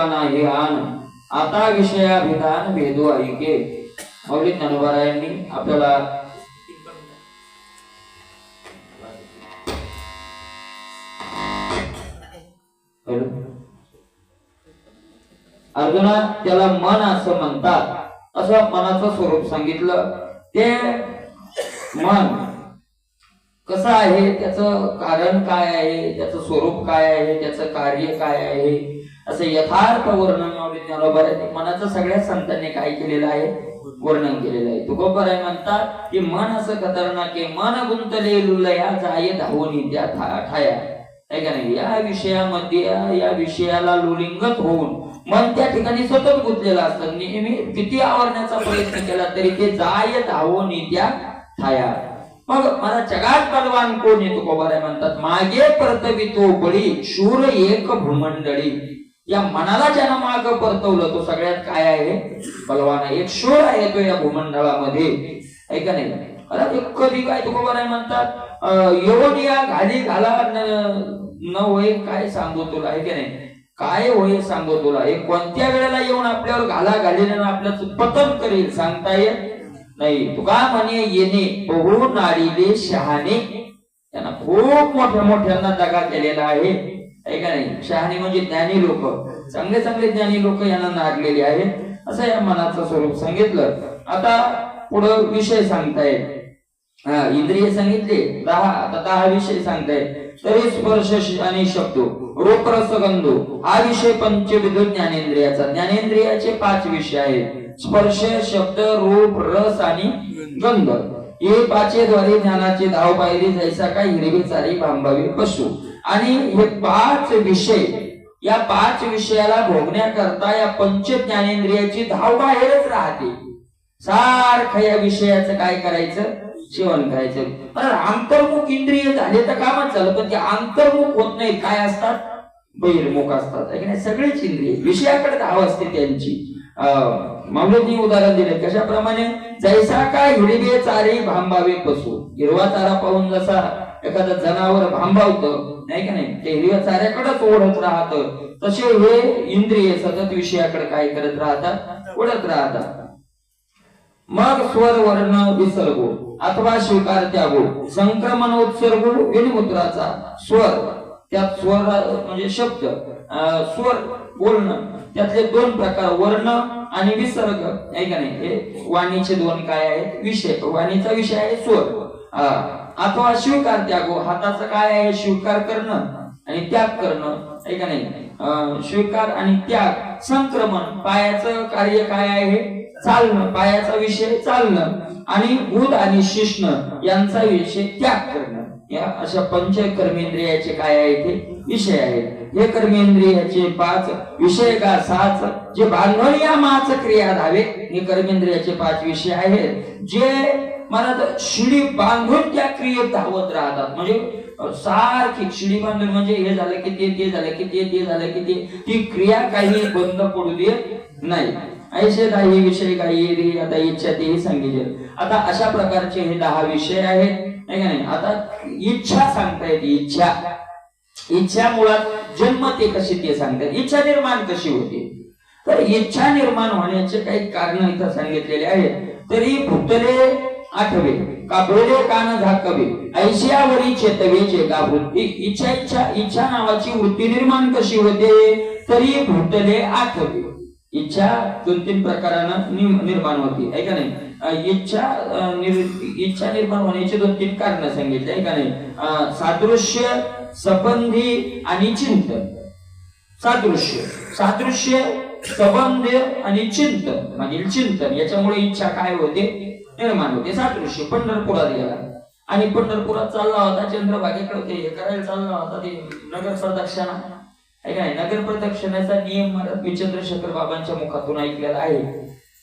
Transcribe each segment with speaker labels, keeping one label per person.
Speaker 1: नाही आन आता विषयाभिधान भेदू ऐके. माऊली ज्ञानोबारायांनी आपल्याला अर्जुना त्याला मन असं म्हणतात, असं मनाचं स्वरूप सांगितलं. ते मन कसं आहे, त्याचं कारण काय आहे, त्याचं स्वरूप काय आहे, त्याचं कार्य काय आहे, असं यथार्थ वर्णन ज्ञानोबारायांनी मनाचं सगळ्या संतांनी काय केलेलं आहे, वर्णन केलेलं आहे. तुकोबाराय म्हणतात की मन असं खतरनाक आहे, मन गुंतले लुलया जाय धावून त्या ठाया. आहे का नाही? या विषयामध्ये या विषयाला लुलिंगत होऊन मन त्या ठिकाणी सतत गुंतलेलं असतं. नेहमी किती आवरण्याचा प्रयत्न केला तरी ते जाय धावून त्या ठाया. मग मला जगात बलवान कोण आहे? तुकोबाराय म्हणतात मागे परतवी तो बळी शूर एक भूमंडळी. या मनाला ज्यानं माग परतवलं तो सगळ्यात काय आहे, बलवान आहे, एक शूर आहे तो या भूमंडळामध्ये. आहे का नाही? अरे कधी काय तुकोबाराय म्हणतात एवढी या घाली घाला न होय काय सांगू तुला. आहे की नाही? काय होय सांगू तुला. हे कोणत्या वेळेला येऊन आपल्यावर घाला घालीने आपल्याच पतन करेल सांगता येत नाही. तुका म्हणे येणे बहु नारीले शहाणे. त्यांना खूप मोठ्या मोठ्यांना दगा केलेला आहे. आहे का नाही? शहाणे म्हणजे ज्ञानी लोक, चांगले चांगले ज्ञानी लोक यांना नारलेले आहेत. असं या मनाचं स्वरूप सांगितलं. आता पुढं विषय सांगतायत. इंद्रिय सांगितले 10, आता 10 विषय सांगतायत. तरी स्पर्श आणि शब्द रूप रस गंध हा विषय पंचविध ज्ञानेंद्रियाचा. ज्ञानेंद्रियाचे 5 विषय आहेत, स्पर्श शब्द रूप रस आणि गंध. हे 5 द्वारे ज्ञानाची धाव पाहिली जैसा काय हिरवी चारी भांबावी पशु. आणि हे 5 विषय, या 5 विषयाला भोगण्याकरता या पंच ज्ञानेंद्रियाची धाव बाहेरच राहते. सारखं या विषयाचं काय करायचं, सेवन करायचं. अंतर्मुख इंद्रिय झाले तर कामच झालं, पण ते अंतर्मुख होत नाही. काय असतात, बहिर्मुख असतात. सगळेच इंद्रिय विषयाकडे धाव असते त्यांची. माऊलींनी उदाहरण दिले कशाप्रमाणे, जैसा काय हिरवे चारी भांबावे पशु. हिरवा चारा पाहून जसा एखादं जनावर भांबावतं, नाही का नाही, ते हिरव्या चाऱ्याकडेच ओढत राहत, तसे हे इंद्रिय सतत विषयाकडे काय करत राहतात, ओढत राहतात. मग स्वर वर्ण विसर्गो अथवा स्वीकार त्यागो संक्रमणोत्सर्गो विनिमुद्राचा. स्वर, त्यात स्वर म्हणजे शब्द, स्वर बोलणं, त्यातले 2 प्रकार वर्ण आणि विसर्ग. आहे का नाही? हे वाणीचे 2 काय आहेत, विषय. वाणीचा विषय आहे स्वर. अथवा स्वीकार त्यागो, हाताचं काय आहे, स्वीकार करणं आणि त्याग करणं. आहे का नाही? स्वीकार आणि त्याग. संक्रमण, पायाचं कार्य काय आहे, चालणं, पायाचा विषय चालणं. आणि भूत आणि शिष्ण यांचा विषय त्याग करणं. या अशा पंच कर्मेंद्रियाचे काय आहे ते विषय आहेत. हे कर्मेंद्रियाचे 5 विषय का 7 जे बांधून या माच क्रिया धावे. हे कर्मेंद्रियाचे 5 विषय आहेत जे मला शिडी बांधून त्या क्रियेत धावत राहतात. म्हणजे सारखी शिडी बांधून, म्हणजे हे झालं की ते झालं की ते झालं की ती क्रिया काही बंद पडू देत नाही. ऐसे 10 विषय काही आता इच्छा तेही सांगितले. आता अशा प्रकारचे हे 10 विषय आहेत. नाही का नाही? आता इच्छा सांगता येते. इच्छा मुळात जन्मते कशी ते सांगतात. इच्छा निर्माण कशी होते, तर इच्छा निर्माण होण्याचे काही कारण इथं सांगितलेले आहेत. तरी भुतले आठवे काबळे कान झाकवे ऐशियावरी चेतवे चेतावृत्ती. इच्छा नावाची वृत्ती निर्माण कशी होते, तरी भुतले आठवे. इच्छा 2-3 प्रकारानं निर्माण होती. आहे का नाही? इच्छा निर्माण होण्याची 2-3 कारण सांगितले. आहे का नाही? सादृश्य, संबंधी आणि चिंतन. सादृश्य संबंध आणि चिंतन म्हणजे चिंतन, याच्यामुळे इच्छा काय होते, निर्माण होते. सादृश्य, पंढरपुरात गेला आणि पंढरपुरात चालला होता, चंद्रभागेकडे ते करायला चालला होता, ते नगर प्रदक्षिणा. आहे का नाही? नगर प्रदक्षिणाचा नियम मी चंद्रशेखर बाबांच्या मुखातून ऐकलेला आहे.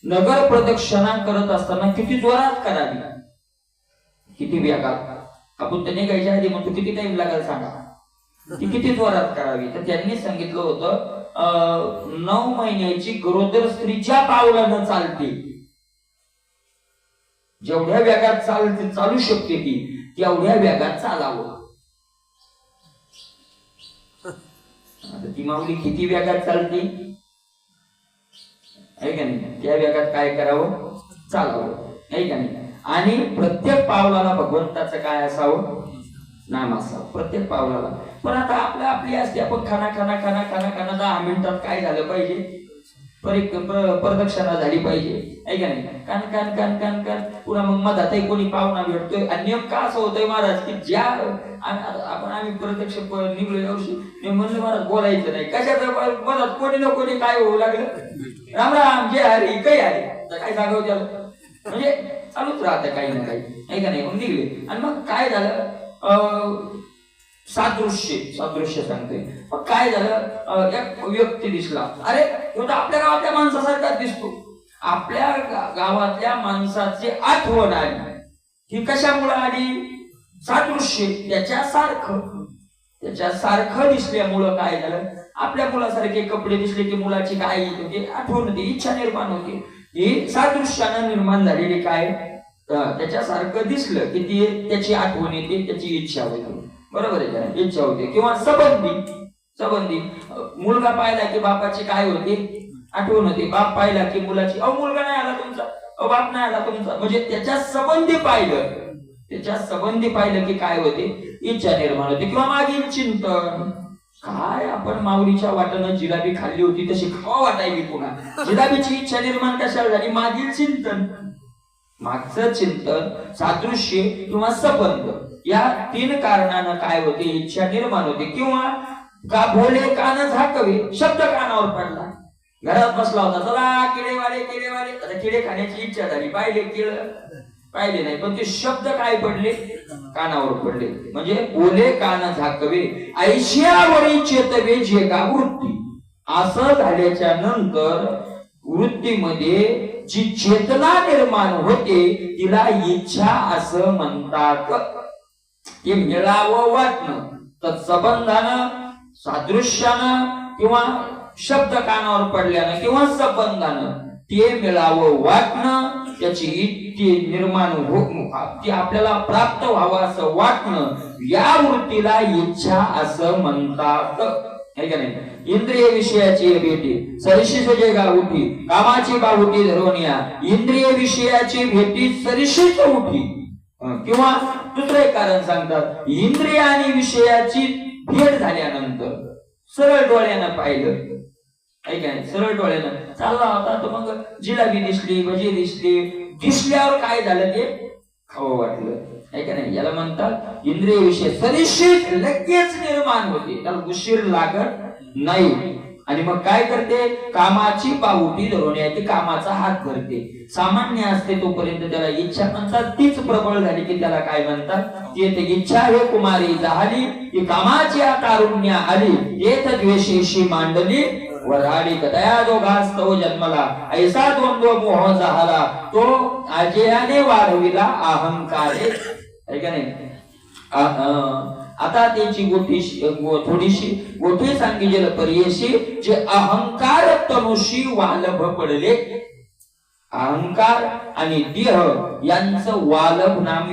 Speaker 1: नगर प्रदक्षिणा करत असताना किती जोरात करावी, किती वेगात. आपण त्याने निघायच्या आधी म्हणतो किती टाइम लागेल सांगा, ती किती जोरात करावी. तर त्यांनी सांगितलं होतं 9 महिन्याची गरोदर स्त्रीच्या पावलानं चालते. जेवढ्या वेगात चालू शकते ती, तेवढ्या वेगात चालावं. आता ती माऊली किती वेगात चालते, आहे का नाही, त्या वेगात काय करावं, चालावं, आहे का नाही. आणि प्रत्येक पावलाला भगवंताचं काय असावं, नाम असावं प्रत्येक पावलाला. पण आता आपली असते, आपण खाना 10 मिनिटात काय झालं पाहिजे, प्रदक्षिणा झाली पाहिजे, आहे का नाही. कान कान कान कान कान पुन्हा मग मधातही कोणी पाहुणा भेटतोय. आणि नेमका असं होतंय महाराज की ज्या आम्ही प्रत्यक्ष निघलो यावर्षी, मी म्हणलं महाराज बोलायचं नाही, कशाचं मधात कोणी ना कोणी काय होऊ लागलं, राम राम जय हरी काही आहे काय सांगावं त्याला, म्हणजे चालूच राहतं काही ना काही, आहे का नाही. मग निघले आणि मग काय झालं, सादृश्य सांगतोय. मग काय झालं, एक व्यक्ती दिसला, अरे तो तर आपल्या गावातल्या माणसासारखाच दिसतो. आपल्या गावातल्या माणसाची आठवण आली. ही कशामुळे आली, सादृश्य, त्याच्यासारखं दिसल्यामुळं काय झालं, आपल्या मुलासारखे कपडे दिसले की मुलाची काय होती, आठवण होती, इच्छा निर्माण होती. ही सादृश्यानं निर्माण झालेली काय, त्याच्यासारखं दिसलं की ती त्याची आठवण येते, त्याची इच्छा होते, बरोबर आहे का, इच्छा होते. किंवा संबंधी मुलगा पाहिला की बापाची काय होते, आठवण होते. बाप पाहिला की मुलाची, मुलगा नाही आला तुमचा, बाप नाही आला तुमचा, म्हणजे त्याच्या संबंधी पाहिलं की काय होते, इच्छा निर्माण होते. किंवा मागील चिंतन, काय आपण माऊलीच्या वाटेनं जिलाबी खाल्ली होती तशी खावा वाटायली, पुन्हा जिलाबीची इच्छा निर्माण कशाला झाली, मागील चिंतन, मागचं चिंतन, सादृश्य किंवा संबंध, या 3 कारणानं काय होते, इच्छा निर्माण होते. किंवा का भोले कान झाकवे, शब्द कानावर पडला, घरात बसला होता, चला किडेवाले, आता किडे खाण्याची इच्छा झाली, पाहिले नाही, पण ते शब्द काय पडले, कानावर पडले. म्हणजे भोले कान झाकवे ऐशियावरी चेतवे जे का वृत्ती. असं झाल्याच्या नंतर वृत्तीमध्ये जी चेतना निर्माण होते तिला इच्छा असं म्हणतात. ते मिळावं वाटणं, तत्संबंधानं, सादृश्यानं किंवा शब्द कानावर पडल्यानं किंवा संबंधानं ते मिळावं वाटणं, त्याची इच्छा निर्माण ते आपल्याला प्राप्त व्हावं असं वाटणं, या वृत्तीला इच्छा असं म्हणतात, आहे का नाही. इंद्रिय विषयाची भेटी सरिशीच जे गावठी, कामाची बाहुटी धरवण्या, इंद्रिय विषयाची भेटी सरिशीच उठी. किंवा दुसरे कारण सांगतात, इंद्रिय आणि विषयाची भेट झाल्यानंतर सरळ डोळ्यानं पाहिलं, ऐका नाही, सरळ डोळ्यानं चालला होता तर मग जिलाबी दिसली, भजी दिसल्यावर काय झालं, ते खावं वाटलं, ऐका नाही. याला म्हणतात इंद्रिय विषय सरिशीत लगेच निर्माण होते, त्याला उशीर लागत नाही. आणि मग काय करते, कामाची पाऊटी धरवण्याची, कामाचा हात धरते. सामान्य असते तोपर्यंत त्याला इच्छा म्हणतात, तीच प्रबळ झाली की त्याला काय म्हणतात, येते इच्छा हे कुमारी झाली, की कामाची तारुण्य आली, येत द्वेषेशी मांडली वराडी, कदया दोघास्तव जन्मला, ऐसा द्वंद्व मोह झाला, तो अजयाने वाढविला अहंकारे, आहे का नाही. आता त्याची थोडीशी गोठी सांगितलेलं परियशी, जे अहंकार तनुशी वालभ पडले, अहंकार आणि देह यांचं वालभ नाम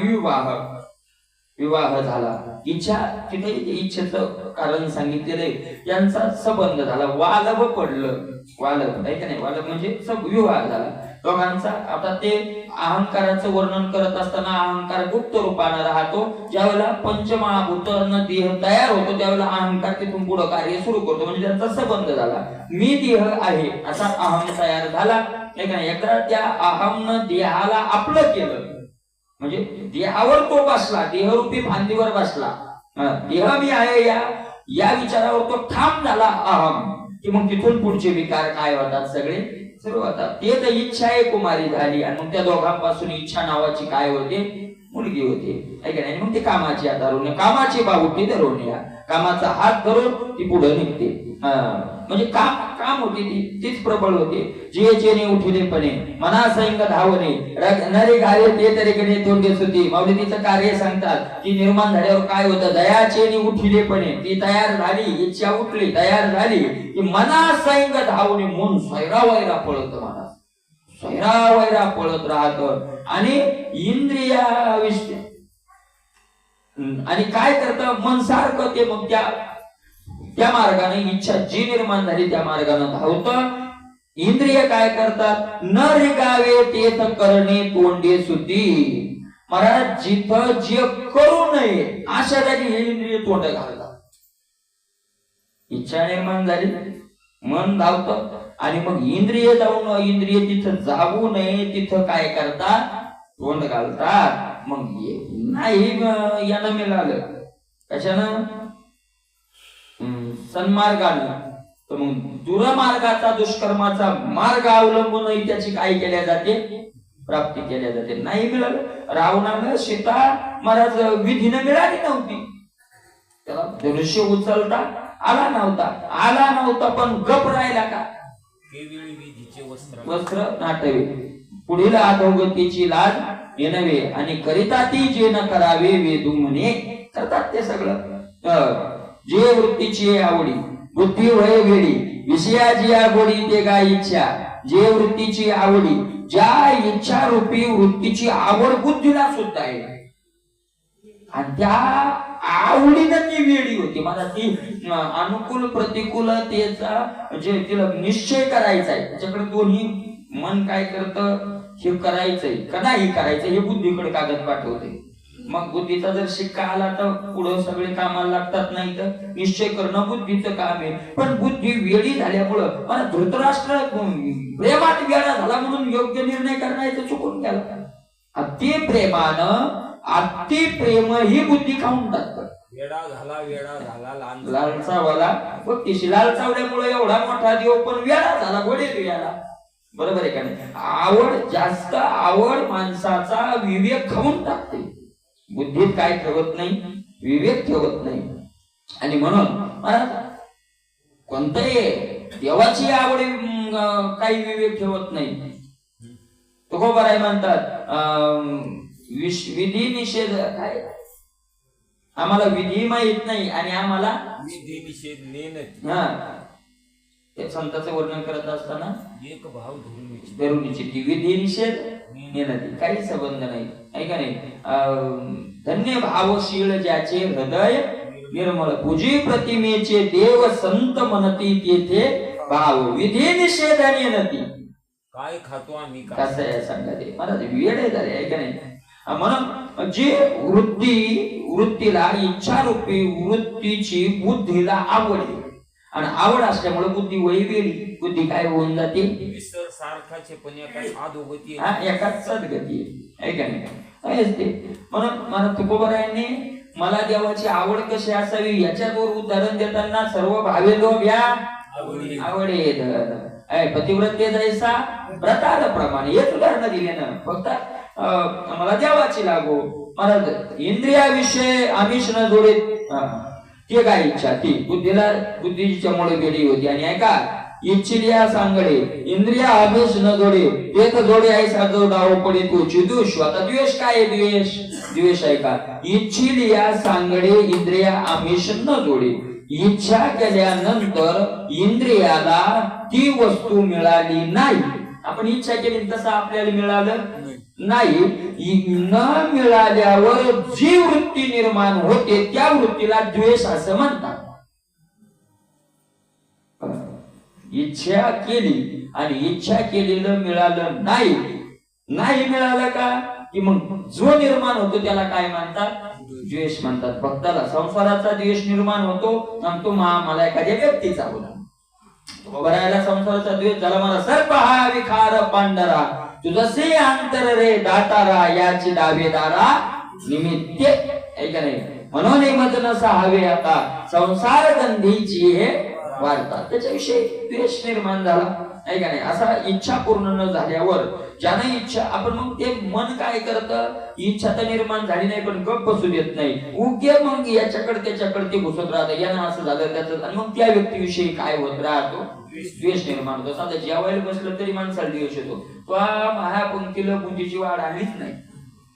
Speaker 1: विवाह झाला. इच्छा, तिथे इच्छेचं कारण सांगितलेलं आहे, यांचा संबंध झाला, वालभ पडलं, वालभ, आहे का नाही, वालभ म्हणजे विवाह झाला दोघांचा. आता ते अहंकाराचं वर्णन करत असताना अहंकार गुप्त रूपानं राहतो, ज्यावेळेला पंचमहाभूतांना देह तयार होतो त्यावेळेला अहंकार तिथून पुढे कार्य सुरू करतो, म्हणजे त्यांचा संबंध झाला. मी देह आहे असा अहम तयार झाला, एकदा त्या अहमनं देहाला आपलं केलं, म्हणजे देहावर तो बसला, देहरूपी फांदीवर बसला, देह मी आहे या विचारावर तो ठाम झाला अहम, की मग तिथून पुढचे विकार काय होतात, सगळे सुरू होतात. ते तर इच्छा आहे कुमारी झाली, आणि मग त्या दोघांपासून इच्छा नावाची काय होते, मुलगी होते, ऐका नाही. मग ते कामाची धरून, कामाची बाहुटी धरून, कामाचा हात धरून ती पुढे निघते, म्हणजे काम होती, तीच प्रबळ होते. जे चेने उठिलेपणे मना सैंग धावणे, नरे घाले ते तरीकडे तोंडे सुती. माऊली तिचं कार्य सांगतात की निर्माण झाल्यावर काय होतं, दया चेने उठिलेपणे, ती तयार झाली, इच्छा उठली, तयार झाली की मना सैंग धावणे, मन सैरा वैरा पळत, मना सैरा वैरा पळत राहत. आणि इंद्रिया विषय आणि काय करतं, मन सारखं ते मग त्या मार्गाने इच्छा जी निर्माण झाली त्या मार्गाने धावतं. इंद्रिय काय करतात? न रिकावे तेथ करणे तोंडे सुद्धी. महाराज जिथं जे करू नये अशा जागी हे इंद्रिय तोंड घालतात. इच्छा निर्माण झाली, मन धावतं आणि मग इंद्रिय तिथं जाऊ नये तिथं काय करतात? तोंड घालतात. मग नाही यानं मिळालं कशानं? सन्मार्गानं. तर मग दुर्मार्गाचा दुष्कर्माचा मार्ग अवलंबूनही त्याची काय केल्या जाते? प्राप्ती केल्या जाते. नाही मिळालं. रावणानं सीता महाराज विधीनं मिळाली नव्हती, त्याला धनुष्य उचलता आला नव्हता पण गप राहिला का? वस्त्र नाटवे, पुढील अधोगतीची लाज येणवे आणि करिता ती जे न करावे वेदू म्हणे. करतात ते सगळं. जे वृत्तीची आवडी बुद्धी वय वेडी विषयाची गोडी ते काय इच्छा. जे वृत्तीची आवडी, ज्या इच्छा रूपी वृत्तीची आवड बुद्धीला सुद्धा आहे आणि त्या आवडीनं ती वेडी होती. मला ती अनुकूल प्रतिकूलतेचा जे तिला निश्चय करायचा आहे, त्याच्याकडे दोन्ही मन काय करतं? हे करायचंय का नाही करायचं हे बुद्धीकडे कागद पाठवते. मग बुद्धीचा जर शिक्का आला तर पुढे सगळे कामाला लागतात, नाही तर निश्चय करणं बुद्धीचं काम आहे. पण बुद्धी वेडी झाल्यामुळं मला धृतराष्ट्र प्रेमात वेडा झाला म्हणून योग्य निर्णय करण्याचं चुकून गेला. अति प्रेमानं अति प्रेम ही बुद्धी खाऊन टाकतात.
Speaker 2: वेडा झाला
Speaker 1: लालचावाला बघतीशी लालचावल्यामुळे एवढा मोठा देव पण वेडा झाला, घोडे वेळाला. बरोबर आहे का नाही? आवड, जास्त आवड माणसाचा विवेक खाऊन टाकते. बुद्धीत काय ठेवत नाही? विवेक ठेवत नाही. आणि म्हणून कोणत्याही देवाची आवड काही विवेक ठेवत नाही. तुकोबाराय म्हणतात विधी निषेध काय? आम्हाला विधी माहित नाही आणि आम्हाला
Speaker 2: विधी निषेध नेन.
Speaker 1: हा, ते संतांचं वर्णन करत असताना
Speaker 2: एक भाव
Speaker 1: धरूनीची ती विधी निषेध नेनती काही संबंध नाही, ऐका नाही. धन्य भावशील ज्याचे हृदय निर्मळ पूजी प्रतिमेचे देव संत म्हणती तेथे भाव विधी निषेध नेनती.
Speaker 2: काय खातो आम्ही
Speaker 1: कसं आहे सांगा ते मला वेळ आहे झाले, ऐका नाही. म्हणून जे वृत्तीला इच्छा रूपी वृत्तीची बुद्धीला आवड आणि आवड असल्यामुळे बुद्धी वैवेळी बुद्धी काय होऊन जाते?
Speaker 2: विसर सारखाचे पण एकाच अधोगती
Speaker 1: एकाच सद्गती आहे का नाही? म्हणून मला तुकोबारायांनी मला देवाची आवड कशी असावी याच्यावर उदाहरण देताना सर्व भावे लोभ या आवडे पतिव्रते जैसा व्रताला प्रमाणे हेच उदाहरण दिले ना. फक्त मला देवाची लागो, मला इंद्रियाविषयी आमिष न जोडे ते काय इच्छा ती बुद्धीच्या मुळे गेली होती. आणि ऐका, इच्छिलिया सांगडे इंद्रिया आमिष न जोडे तेथ जोडे ऐसा जो डाव पडे तो चिदुष. आता द्वेष काय? द्वेष आहे का? इच्छिलिया सांगडे इंद्रिया आमिष न जोडे. इच्छा केल्यानंतर इंद्रियाला ती वस्तू मिळाली नाही, आपण इच्छा केली तसं आपल्याला मिळालं नाही. न मिळाल्यावर जी वृत्ती निर्माण होते त्या वृत्तीला द्वेष असं म्हणतात. इच्छा केली आणि इच्छा केलेलं मिळालं नाही मिळालं का की मग जो निर्माण होतो त्याला काय म्हणतात? द्वेष म्हणतात. भक्ताला संसाराचा द्वेष निर्माण होतो आणि तो मला एखाद्या व्यक्तीचा होता. बरायला संसाराचा द्वेष झाला, मला सर्प हा विखार पांढरा तुझसे अंतर रे दातारा याची दावेदारा निमित्त आहे का नाही. म्हणून मत नसा हवे आता संसार गंधीची हे वाढतात, त्याच्याविषयी द्वेष निर्माण झाला आहे का नाही. असा इच्छा पूर्ण न झाल्यावर ज्याने इच्छा आपण मग ते मन काय करतं? इच्छा तर निर्माण झाली नाही पण गप बसू देत नाही, उगे मग याच्याकडे त्याच्याकडे ते घुसत राहतं. यानं असं झालं त्याचं, आणि मग त्या व्यक्तीविषयी काय होत राहतो? द्वेष निर्माण होतो. साधा जेवायला बसलं तरी माणसाला द्वेष येतो. तो महापंक्तीला बुद्धीची वाढ आलीच नाही,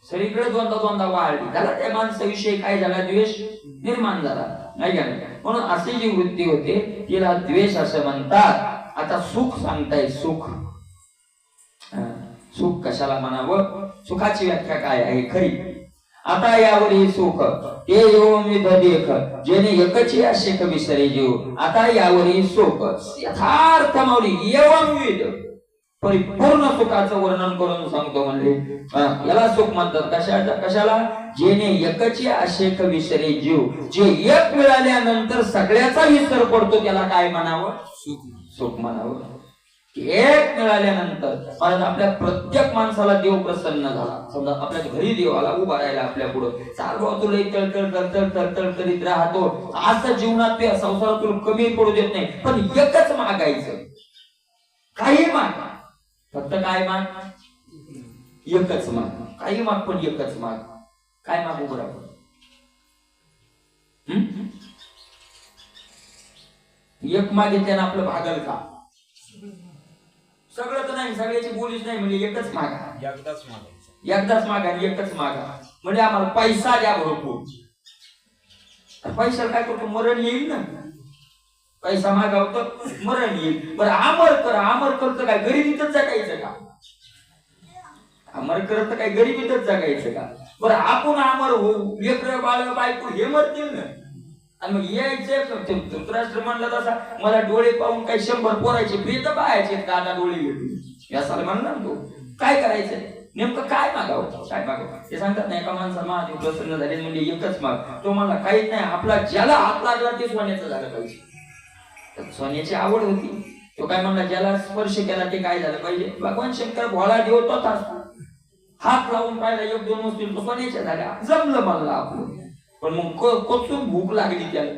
Speaker 1: सगळीकडे दोनदा वाढली, झाला त्या माणसाविषयी काय झाला? द्वेष निर्माण झाला नाही का नाही. म्हणून अशी जी वृत्ती होते तिला द्वेष असं म्हणतात. आता सुख सांगताय, सुख कशाला म्हणावं? सुखाची व्याख्या काय आहे खरी? आता यावरी सुख ते एवं विध देख जेणे एकची अशेक विसरे जीव आता यावरी सुख यथार्थ माऊली एवं विध परिपूर्ण सुखाचं वर्णन करून सांगतो म्हणले याला सुख म्हणतात कशाला जेणे एकची अशेक विसरे जीव जे एक मिळाल्यानंतर सगळ्याचा विसर पडतो त्याला काय म्हणावं सुख म्हणावं एक मिळाल्यानंतर कारण आपल्या प्रत्येक माणसाला देव प्रसन्न झाला समजा आपल्या घरी देव आला उभा राहिला आपल्या पुढे चार तुला तळतळ करीत राहतो असं जीवनात ते संसारात तुला कमी पडू देत नाही पण एकच मागायचं काही माग फक्त काय माग एकच माग काही माग पण एकच माग काय मागू बरोबर एक मागितल्यानं आपलं भागल का सगळं तर नाही सगळ्याची बोलीच नाही म्हणजे एकच मागा एकदाच मागा आणि एकच मागा म्हणजे आम्हाला पैसा द्या भरपूर पैशाला काय करतो मरण येईल ना पैसा मागावतो मरण येईल बरं आमर करत काय गरिबीतच जगायचं का आमर करत काय गरिबीतच जगायचं का बरं आपण आमर होऊ लेकरं बाळ बायको हे मरतील ना आणि मग यायचे धृतराष्ट्र म्हणलं तसा मला डोळे पाहून काही 100 पोरायचे प्रेत पाहायचे दादा डोळे घेऊन यासाला म्हणला तो काय करायचं नेमकं काय मागावं ते सांगतात ना एका माणसाला महादेव प्रसन्न झाले म्हणजे एकच माग तो मला काहीच नाही आपला ज्याला हात लागला ते सोन्याचं झालं पाहिजे सोन्याची आवड होती तो काय म्हणला ज्याला स्पर्श केला ते काय झालं पाहिजे भगवान शंकर भोळा देव तोच असतो हात लावून पाहिला 1-2 वस्तू सोन्याच्या झाल्या जमलं म्हणला आपलं पण मग कोचून भूक लागली त्याला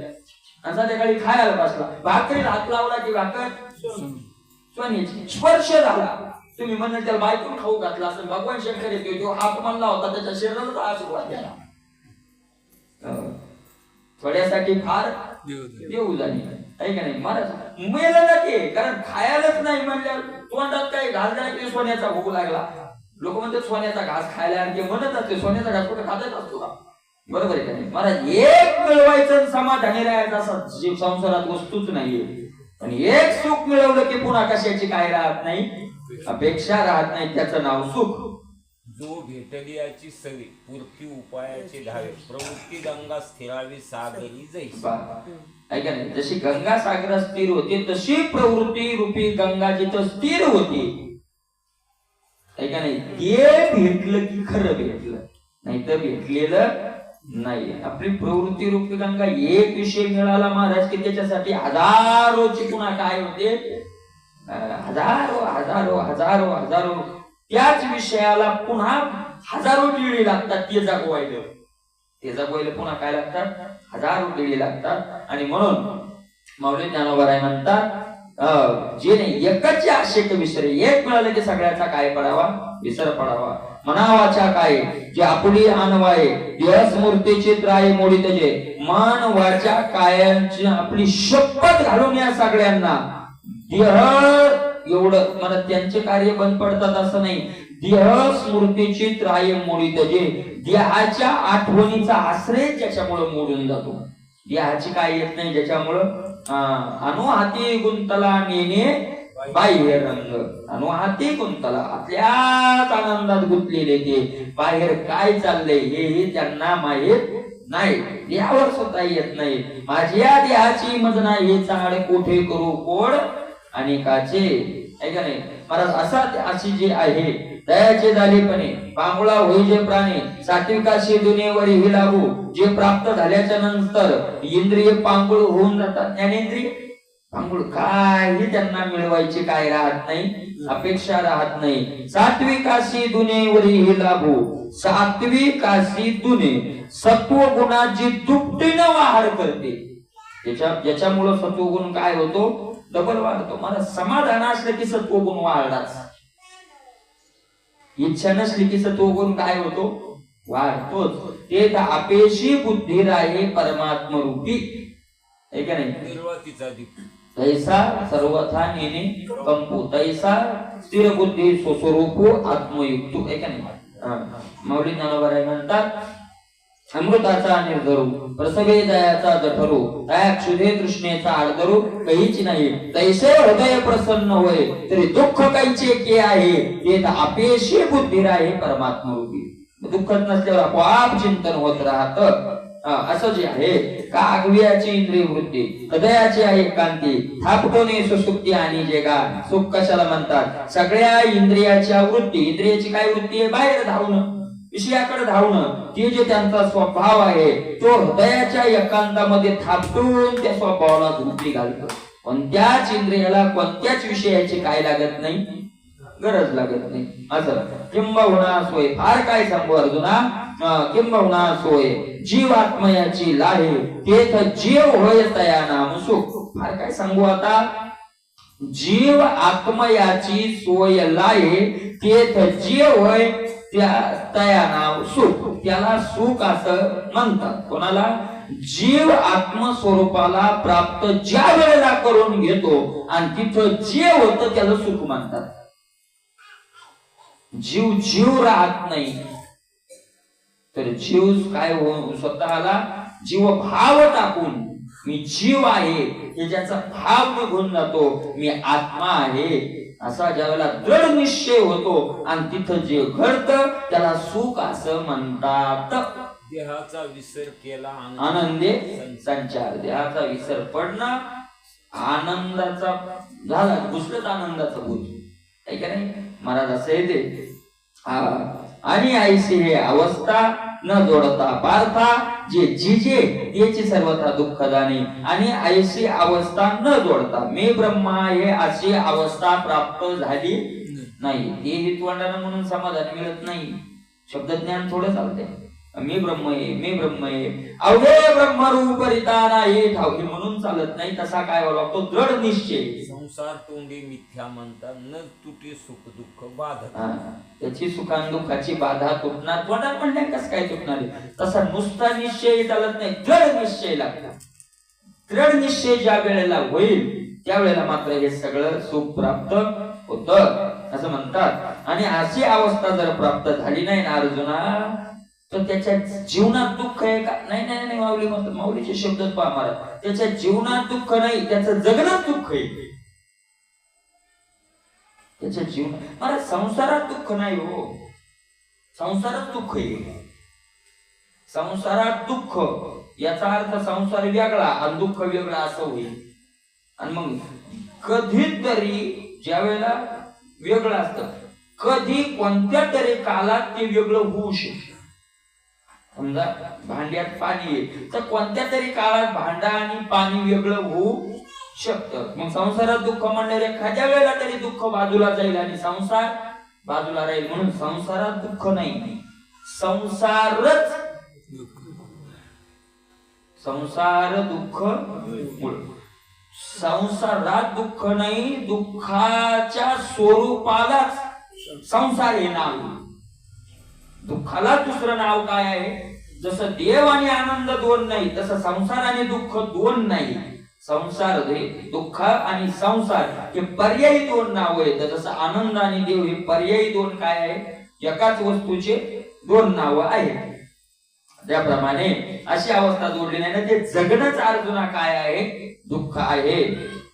Speaker 1: आणि संध्याकाळी खायला बसला भाकरीला हात लावला की भाकर सोन्याची स्पर्श झाला तुम्ही म्हणलं त्याला बायकून खाऊ घातला असं भगवान शंकर येतो तो हात म्हणला होता त्याच्या शरीराला आशीर्वाद द्याला थोड्यासाठी फार देऊ झाली आहे का नाही महाराज मेलं ना ते कारण खायलाच नाही म्हणल्या तोंडात काही घास झाला की सोन्याचा भूक लागला लोक म्हणतात सोन्याचा घास खायला आणि ते म्हणत असते सोन्याचा घास कुठे खातच असतो का बरोबर आहे का नाही महाराज एक मिळवायचं समाधानी राहायचं असं जीव संसारात वस्तूच नाहीये पण एक सुख मिळवलं की पुन्हा कशाची काय राहत नाही अपेक्षा राहत नाही त्याचं नाव सुख
Speaker 2: जो भेटली याची सवी पूर्ती उपायाचे धावे प्रवृत्ती गंगा स्थिरावी सागरी जैसा
Speaker 1: ऐका नाही जशी गंगा सागरात स्थिर होते तशी प्रवृत्ती रूपी गंगा जिथं स्थिर होती ऐका नाही ते भेटलं की खरं भेटलं नाही तर भेटलेलं नाही आपली प्रवृत्ती रूपी गंगा एक विषय मिळाला महाराज की त्याच्यासाठी हजारोची पुन्हा काय होते हजारो त्याच विषयाला पुन्हा हजारो टिळी लागतात ते जगवायला पुन्हा काय लागतात हजारो टिळी लागतात आणि म्हणून माऊली ज्ञानोबा म्हणतात जे नाही एकच आशेक विसरे एक मिळालं की सगळ्याचा काय पडावा विसर पडावा मनावाच्या काय जे आपुली आणवाय देह मूर्तीची त्राय मोडीत जे मन वाचा कायांची आपली शपथ घालून या सगळ्यांना देह एवढं मला त्यांचे कार्य बंद पडतात असं नाही देह स्मृतीची त्राय मोडीत जे देहाच्या आठवणीचा आश्रय ज्याच्यामुळे मोडून जातो देहाची काय येत नाही ज्याच्यामुळं अनुहाती गुंतला नेणे बाह्य रंग अनुहाती गुंतला आतल्याच आनंदात गुंतलेले ते बाहेर काय चाललंय हे त्यांना माहित नाही देहावर सुद्धा येत नाही माझ्या देहाची मज नाही चाड कोठे करू कोड आणि काचे ऐका नाही महाराज असा अशी जे आहे दयाचे झालेपणे पांगुळा होई जे प्राणी सात्विकाशी दुनियेवर ही लागू जे प्राप्त झाल्याच्या नंतर इंद्रिय पांगुळ होऊन जातात ज्ञानेंद्रिय पांगुळ काही त्यांना मिळवायचे काय राहत नाही अपेक्षा राहत नाही सात्विकाशी दुनियेवर ही लागू सात्विकाशी दुने सत्व गुणाची दुपटीनं वाढ करते ज्याच्यामुळे सत्वगुण काय होतो डबल वाढतो मला समाधान असलं की सत्वगुण वाढलाच इच्छा नसली की सत्वगुण काय होतो वाढतोच ते अपेशी बुद्धी राहे परमात्म रूपी आहे का नाही
Speaker 2: निर्वातीचा दीप
Speaker 1: तैसा सर्वथा नेने कंपू तैसा स्थिर बुद्धी स्वस्वरूप आत्मयुक्त आहे का नाही माऊली ज्ञानोबा म्हणतात अमृताचा निर्धरू प्रसवे दयाचा जठरू दया क्षुधे तृष्णेचा आडधरू काहीच नाही तैसे हृदय प्रसन्न होय तरी दुःख काहीचे के आहे ते अपेशी बुद्धी राहे परमात्मा रूपी दुःखच नसल्यावर आपोआप चिंतन होत राहत. असं जे आहे का आगव्याची इंद्रिय वृत्ती, हृदयाची आहे एकांती, थापटोने सुसुप्ती आणि जेगा. सुख कशाला म्हणतात? सगळ्या इंद्रियाच्या वृत्ती. इंद्रियाची काय वृत्ती आहे? बाहेर धावणं, विषयाकडे धावणं. ते जे त्यांचा स्वभाव आहे तो हृदयाच्या एकांतामध्ये थापटून त्या स्वभावाला झोपी घालतो. कोणत्याच इंद्रियाला कोणत्याच विषयाची काय लागत नाही, गरज लागत नाही. असं किंबहुना सोय, फार काय सांगू अर्जुना, किंबहुना सोय जीव आत्मयाची लाहे, तेथ जीव होय तया नाम सुख. फार काय सांगू आता, जीव आत्मयाची सोय लाहे, तेथ जीव होय तया नाव सुख. त्याला सुख असं म्हणतात. कोणाला? जीव आत्मस्वरूपाला प्राप्त ज्या वेळेला करून घेतो आणि तिथं जे होतं त्याला सुख म्हणतात. जीव जीव राहत नाही तर जीव काय स्वतःला जीव भाव टाकून मी जीव आहे हे ज्याचा भाव निघून जातो, मी आत्मा आहे असा ज्यावेळेला दृढ निश्चय होतो आणि तिथं जे घडतं त्याला सुख असं म्हणतात.
Speaker 2: देहाचा विसर केला
Speaker 1: आनंदे संचार. देहाचा विसर पडणं आनंदाचा झाला, घुसलंच आनंदाचं भूत आहे का नाही. महाराज असं येते आणि ऐशी हे अवस्था न जोडता पार्था, जे जिजे त्याची सर्वथा दुःख जाणे. आणि ऐशी अवस्था न जोडता मी ब्रह्मा हे अशी अवस्था प्राप्त झाली नाही. ते हितवंडानं म्हणून समाधान मिळत नाही. शब्दज्ञान थोडं चालते. मी ब्रह्म आहे, मी ब्रह्म आहे, अवघे ब्रह्मरूप रिता नाही ठाऊक म्हणून चालत नाही. तसा काय लागतो? दृढ निश्चय.
Speaker 2: संसार तोंडी मिथ्या म्हणता, न तुटे सुख दुःख बाधा.
Speaker 1: त्याची सुखान दुःखाची बाधा तुटणार. तोंडात म्हणल्या कसं काय तुटणार? तसा नुसता निश्चय चालत नाही, दृढ निश्चय लागतो. दृढ निश्चय ज्या वेळेला होईल त्यावेळेला मात्र हे सगळं सुख प्राप्त होत असं म्हणतात. आणि अशी अवस्था जर प्राप्त झाली नाही ना अर्जुना, तर त्याच्या जीवनात दुःख आहे का? नाही नाही नाही, माऊली म्हणतात, माऊलीचे शब्दच पहा महाराज, त्याच्या जीवनात दुःख नाही, त्याचं जगण्यात दुःख आहे. त्याच्या जीवनात महाराज संसारात दुःख नाही हो, संसारात दुःख आहे. संसारात दुःख याचा अर्थ संसार वेगळा आणि दुःख वेगळा असं होईल. आणि मग कधीतरी ज्या वेळेला वेगळं असतं, कधी कोणत्या तरी कालात ते वेगळं होऊ शकतं. समजा भांड्यात पाणी आहे तर कोणत्या तरी काळात भांडा आणि पाणी वेगळं होऊ शकतं. मग संसारात दुःख म्हणणारे एखाद्या वेळेला तरी दुःख बाजूला जाईल आणि संसार बाजूला राहील. म्हणून संसारात दुःख नाही, संसारच संसार दुःख मूळ. संसारात दुःख नाही, दुःखाच्या स्वरूपालाच संसार हे नाव. दुःखाला दुसरं नाव काय आहे? जसं देव आणि आनंद दोन नाही तसं संसार आणि दुःख दोन नाही. संसार दुःख आणि संसार हे पर्यायी दोन नाव आहेत. जसं आनंद आणि देव हे पर्यायी दोन काय आहे? एकाच वस्तूचे दोन नाव आहेत. त्याप्रमाणे अशी अवस्था जोडली नाही ना, ते जगणंच अर्जुना काय आहे? दुःख आहे.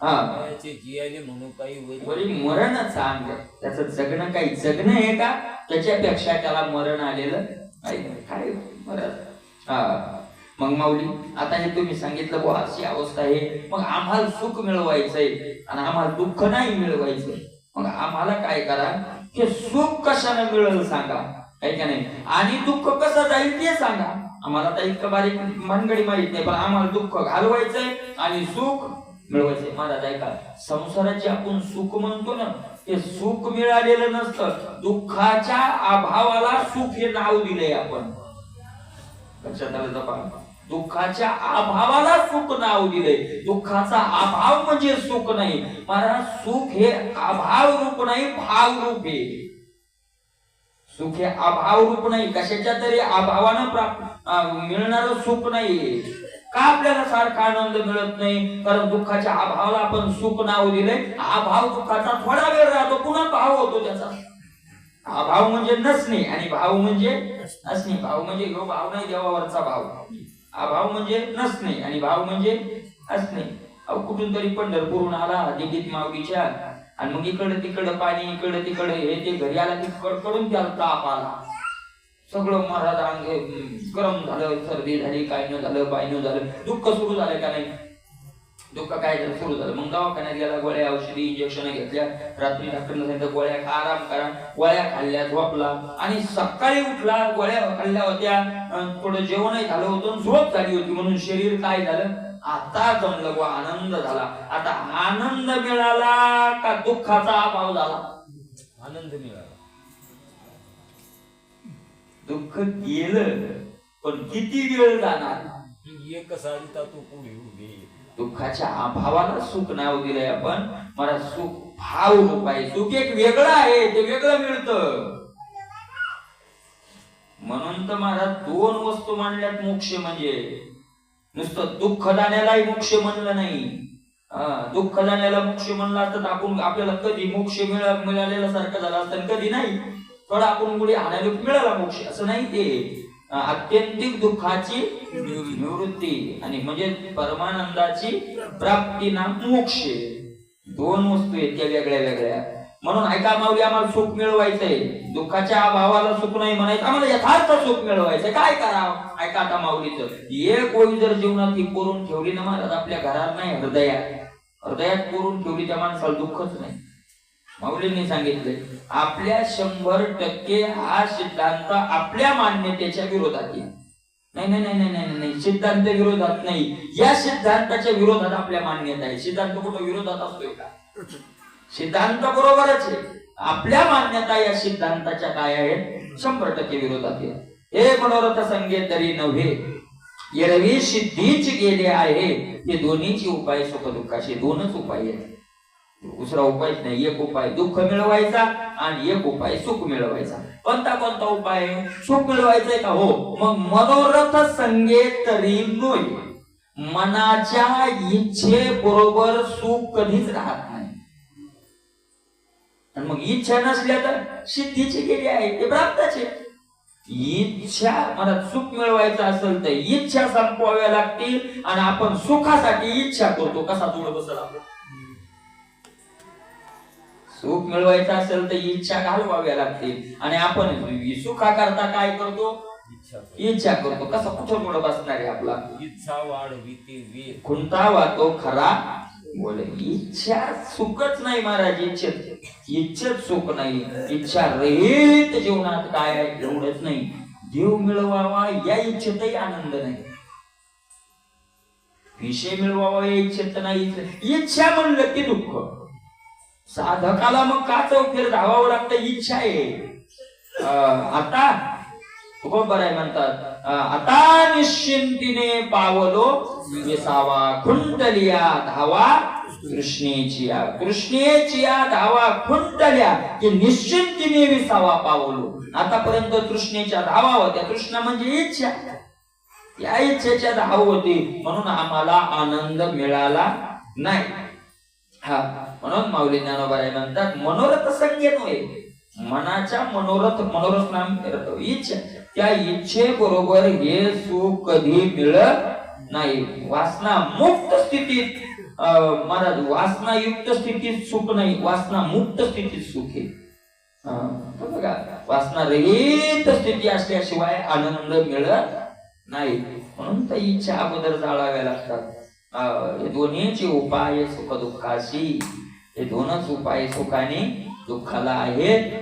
Speaker 2: म्हणून
Speaker 1: काही मरण सांग, त्याचं जगणं काही जगणं आहे का? त्याच्यापेक्षा त्याला मरण आलेलं काय मरण. मग माऊली आता हे तुम्ही सांगितलं बुवा अशी अवस्था आहे, मग आम्हाला सुख मिळवायचंय आणि आम्हाला दुःख नाही मिळवायचंय, मग आम्हाला काय करा? हे सुख कशाने मिळेल सांगा, काही का नाही, आणि दुःख कसं जाईल ते सांगा. आम्हाला तर इतकं बारीक मनगडी माहित नाही, पण आम्हाला दुःख घालवायचंय आणि सुख मिळवायचंय. महाराज ऐका, संसाराचे आपण सुख म्हणतो ना, ते सुख मिळालेलं नसतं. दुःखाच्या अभावाला सुख हे नाव दिलंय आपण. लक्षात आलं जपा, दुःखाच्या अभावाला सुख नाव दिलंय. दुःखाचा अभाव म्हणजे सुख नाही महाराज. सुख हे अभाव रूप नाही, भाव रूप आहे. सुख हे अभाव रूप नाही, कशाच्या तरी अभावानं मिळणारं सुख नाही. का आपल्याला सारखा आनंद मिळत नाही? कारण दुःखाच्या अभावाला आपण सुख नाव दिलंय. अभाव दुःखाचा थोडा वेळ राहतो, पुन्हा भाव होतो त्याचा. अभाव म्हणजे नसणे आणि भाव म्हणजे असणे. भाव म्हणजे भाव नाही देवावरचा भाव. अभाव म्हणजे नसणे आणि भाव म्हणजे असणे. कुठून तरी पंढरपूरहून आला दिल्लीत माऊलीच्या, आणि मग इकडं तिकडं पाणी, इकडं तिकडं हे ते, घरी आला की कडकडून त्याला ताप आला. सगळं महाराज अंग गरम झालं, सर्दी झाली, काय न झालं, बाय न झालं, दुःख सुरू झालं का नाही? दुःख काय झालं, सुरू झालं. मग दवाखान्यात गेला, गोळ्या औषधी इंजेक्शन घेतल्या, रात्री डॉक्टरने सांगितलं गोळ्या खा, आराम करा. गोळ्या खाल्ल्या, झोपला आणि सकाळी उठला, गोळ्या खाल्ल्या होत्या, थोडं जेवणही झालं होतं, झोप झाली होती, म्हणून शरीर काय झालं, आता जमलं व आनंद झाला. आता आनंद मिळाला का दुःखाचा अभाव झाला?
Speaker 2: आनंद मिळाला.
Speaker 1: दुःख गेलं पण किती वेळ जाणार?
Speaker 2: एक सारिता तू पुढे उभे.
Speaker 1: दुःखाच्या अभावाला सुख नाव दिलंय आपण. मला सुख भाव रूप आहे. सुख एक वेगळं आहे, ते वेगळं मिळतं. म्हणून तर महाराज दोन वस्तू मांडल्यात मोक्ष म्हणजे. नुसतं दुःख जाण्यालाही मोक्ष म्हणलं नाही. दुःख जाण्याला मोक्ष म्हणलं असतं तर आपण आपल्याला कधी मोक्ष मिळालेला सारखं झालं असतं, कधी नाही. थोडा आपण गुढी आणायला मिळाला मोक्ष असं नाही. ते आत्यंतिक दुःखाची निवृत्ती आणि म्हणजे परमानंदाची प्राप्ती नाम मोक्ष. दोन वस्तू आहेत त्या वेगळ्या वेगळ्या. म्हणून ऐका माऊली, आम्हाला सुख मिळवायचंय, दुःखाच्या अभावाला सुख नाही म्हणायचं, आम्हाला यथार्थ सुख मिळवायचंय. काय करावं? ऐका आता माऊलीचं एक ओळी जर जीवनात ही कोरून ठेवली ना महाराज, आपल्या घरात नाही हृदयात कोरून ठेवली, त्या माणसाला दुःखच नाही. माऊलींनी सांगितले आपल्या 100% हा सिद्धांत आपल्या मान्यतेच्या विरोधात आहे. नाही नाही नाही नाही नाही, सिद्धांत विरोधात नाही, या सिद्धांताच्या विरोधात आपल्या मान्यता आहे. सिद्धांत कुठं विरोधात असतोय का? सिद्धांत बरोबरच आहे. आपल्या मान्यता या सिद्धांताच्या काय आहेत? 100% विरोधात आहे. हे मनोरथ संगे तरी नव्हे, एरवी सिद्धीच गेले आहे. हे दोन्हीचे उपाय सुख दुःखाचे दोनच उपाय आहेत. दुसरा उपायच नाही. एक उपाय दुःख मिळवायचा आणि एक उपाय सुख मिळवायचा. कोणता कोणता उपाय? सुख मिळवायचंय का? हो. मग मनोरथ संगे तरी नोय, मनाच्या इच्छे बरोबर सुख कधीच राहत नाही. आणि मग इच्छा नसल्या तर सिद्धीची गेली आहे, ते प्राप्ताचे. इच्छा मला सुख मिळवायचं असेल तर इच्छा संपवाव्या लागतील आणि आपण सुखासाठी इच्छा करतो. कसा जोड बसल आपण? सुख मिळवायचं असेल तर इच्छा घालवाव्या लागतील आणि आपण सुखाकरता काय करतो? इच्छा करतो. कसा कुठं जोड बसणार आहे आपला?
Speaker 2: इच्छा वाढविते वेद,
Speaker 1: खुंटावा तो खरा बोले. इच्छा सुखच नाही महाराज. इच्छेत सुख नाही. इच्छा रहित जीवनात काय आहे? एवढंच नाही, देव मिळवावा या इच्छेतही आनंद नाही, विषय मिळवावा या इच्छेत नाही. इच्छा म्हणलं की दुःख. साधकाला मग का चौफेर धावावं लागतं? इच्छा आहे. आता बरोबर आहे म्हणतात, आता निश्चिंतीने पावलो विसावा, खुंटलिया धावा कृष्णेचिया. कृष्णेचिया धावा खुंटल्या की निश्चिंतीने विसावा पावलो. आतापर्यंत कृष्णेच्या धावा होत्या. कृष्ण म्हणजे इच्छा, त्या इच्छेच्या धाव होती, म्हणून आम्हाला आनंद मिळाला नाही. म्हणून माऊली ज्ञानोबाराय म्हणतात मनोरथ संगे नव्हे, मनाच्या मनोरथ नाम इच्छा, त्या इच्छे बरोबर हे सुख कधी मिळत नाही. वासना मुक्त स्थितीत महाराज, वासना युक्त स्थितीत सुख नाही, वासना मुक्त स्थितीत सुख आहे. बघा, वासना रहित स्थिती असल्याशिवाय आनंद मिळत नाही. म्हणून त्या इच्छा अगोदर जाळाव्या लागतात. हे दोन्हीचे उपाय सुख दुःखाशी, हे दोनच उपाय सुखाने दुःखाला आहेत.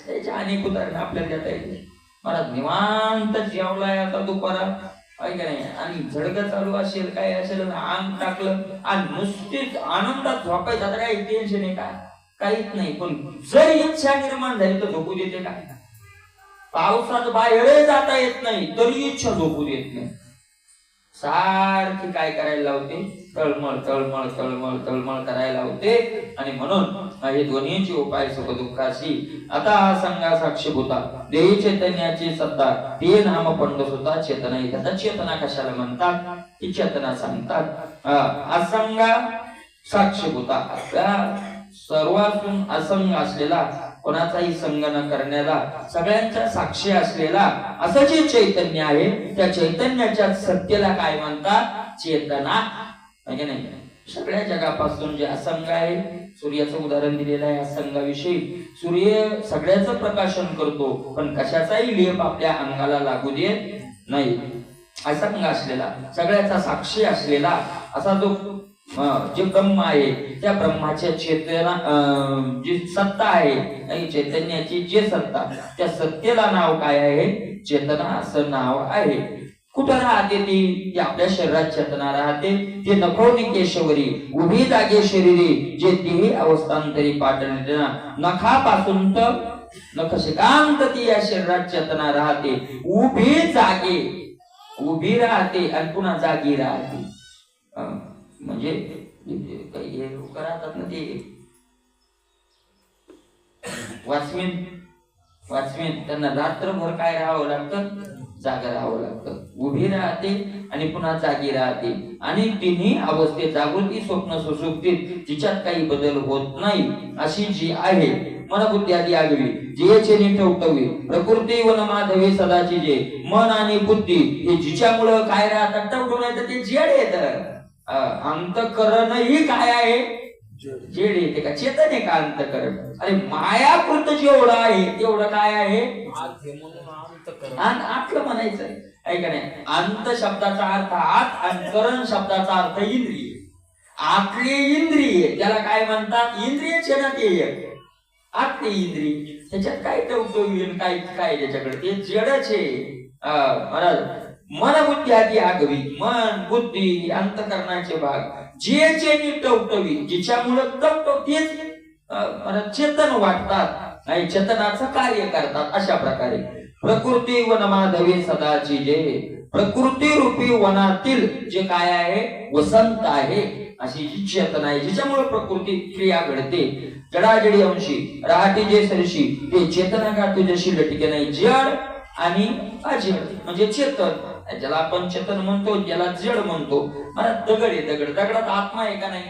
Speaker 1: त्याच्या अनेक उदाहरण आपल्याला देता येईल. मला निवांत जेवलाय आता दुपारा काय नाही आणि झडकं चालू असेल, काय असेल, अंग टाकलं आणि नुसतीच आनंदात झोपायचं. आता काही टेन्शन आहे का? काहीच नाही. पण जर इच्छा निर्माण झाली तर झोपू देते का? पावसात बाहेर जाता येत नाही तरी इच्छा झोपू देत नाही. सारखी काय करायला लावते? तळमळ तळमळ तळमळ तळमळ करायला लावते. आणि म्हणून हे दोन्हीचे उपाय सुख दुःखाशी. आता हा संघा साक्षीभूता देवी चैतन्याची सत्ता ते नाम पंडस होता चेतना. आता चेतना कशाला म्हणतात? ही चेतना सांगतात. असंगा साक्षीभूता, सर्वातून असंग असलेला, कोणाचाही संग न करण्याला, सगळ्यांच्या साक्षी असलेला असं जे चैतन्य आहे, त्या चैतन्याच्या सत्तेला काय म्हणतात? चेतना. म्हणजे नाही सगळ्या जगापासून जे असंग आहे, सूर्याचं उदाहरण दिलेलं आहे असंगाविषयी. सूर्य सगळ्याचं प्रकाशन करतो, पण कशाचाही लेप आपल्या अंगाला लागू देत नाही. असंग असलेला, सगळ्याचा साक्षी असलेला असा जो जे ब्रह्म आहे, त्या ब्रह्माच्या चेतना जी सत्ता आहे, चैतन्याची जे सत्ता, त्या सत्तेला नाव काय आहे? चेतना असं नाव आहे. कुठं राहते ती? आपल्या शरीरात चेतना राहते. ते नखोनी केशवरी उभी जागे शरीरी, जे तिही अवस्थांतरी पाठवते ना. नखापासून तर नख शिकांत ती या शरीरात चेतना राहते. उभी जागे, उभी राहते आणि पुन्हा जागी राहते. म्हणजे काही लोक राहतात ना, ते वाचमीन त्यांना रात्रभर काय राहावं लागतं? जागा राहावं लागतं. उभी राहते आणि पुन्हा जागी राहते, आणि तिन्ही अवस्थेत, जागृती, स्वप्न, सुषुप्तीत तिच्यात काही बदल होत नाही. अशी जी आहे मनबुद्धी आदी आगवी, जियेचे निठवटवी प्रकृती वन माधवी सदाची, जे मन आणि बुद्धी हे जिच्यामुळं काय राहतात? टवटवून येतं, ते जड येतं. अंतकरणही काय आहे? जड येते का? चेतन आहे का अंतकरण? अरे मायाकृत जेवढं आहे तेवढं काय आहे? आतलं म्हणायचं आहे का नाही? अंत शब्दाचा अर्थ आत आणि करण शब्दाचा अर्थ इंद्रिय. आतले इंद्रिय त्याला काय म्हणतात? इंद्रियच ना ते. आतले इंद्रिय त्याच्यात काय टवटवीन काय काय त्याच्याकडे? ते जडच आहे. मन बुद्धी आदी आगवी, मन बुद्धी अंतकरणाचे भाग, जियेचे टवटवी, जिच्यामुळे टवटव तेच चेतन वाटतात, नाही चेतनाचं कार्य करतात. अशा प्रकारे प्रकृती वन माधवी सदाची, जे प्रकृती रूपी वनातील जे काय आहे? वसंत आहे, अशी जी चेतना आहे, जिच्यामुळे प्रकृती क्रिया घडते. जडाजडी अंशी राहते जे सरशी, ते चेतना का तुझ्याशी लटके नाही. जड आणि अजड म्हणजे चेतन, ज्याला आपण चेतन म्हणतो, ज्याला जड म्हणतो. मला दगड आहे, दगडात आत्मा आहे का नाही?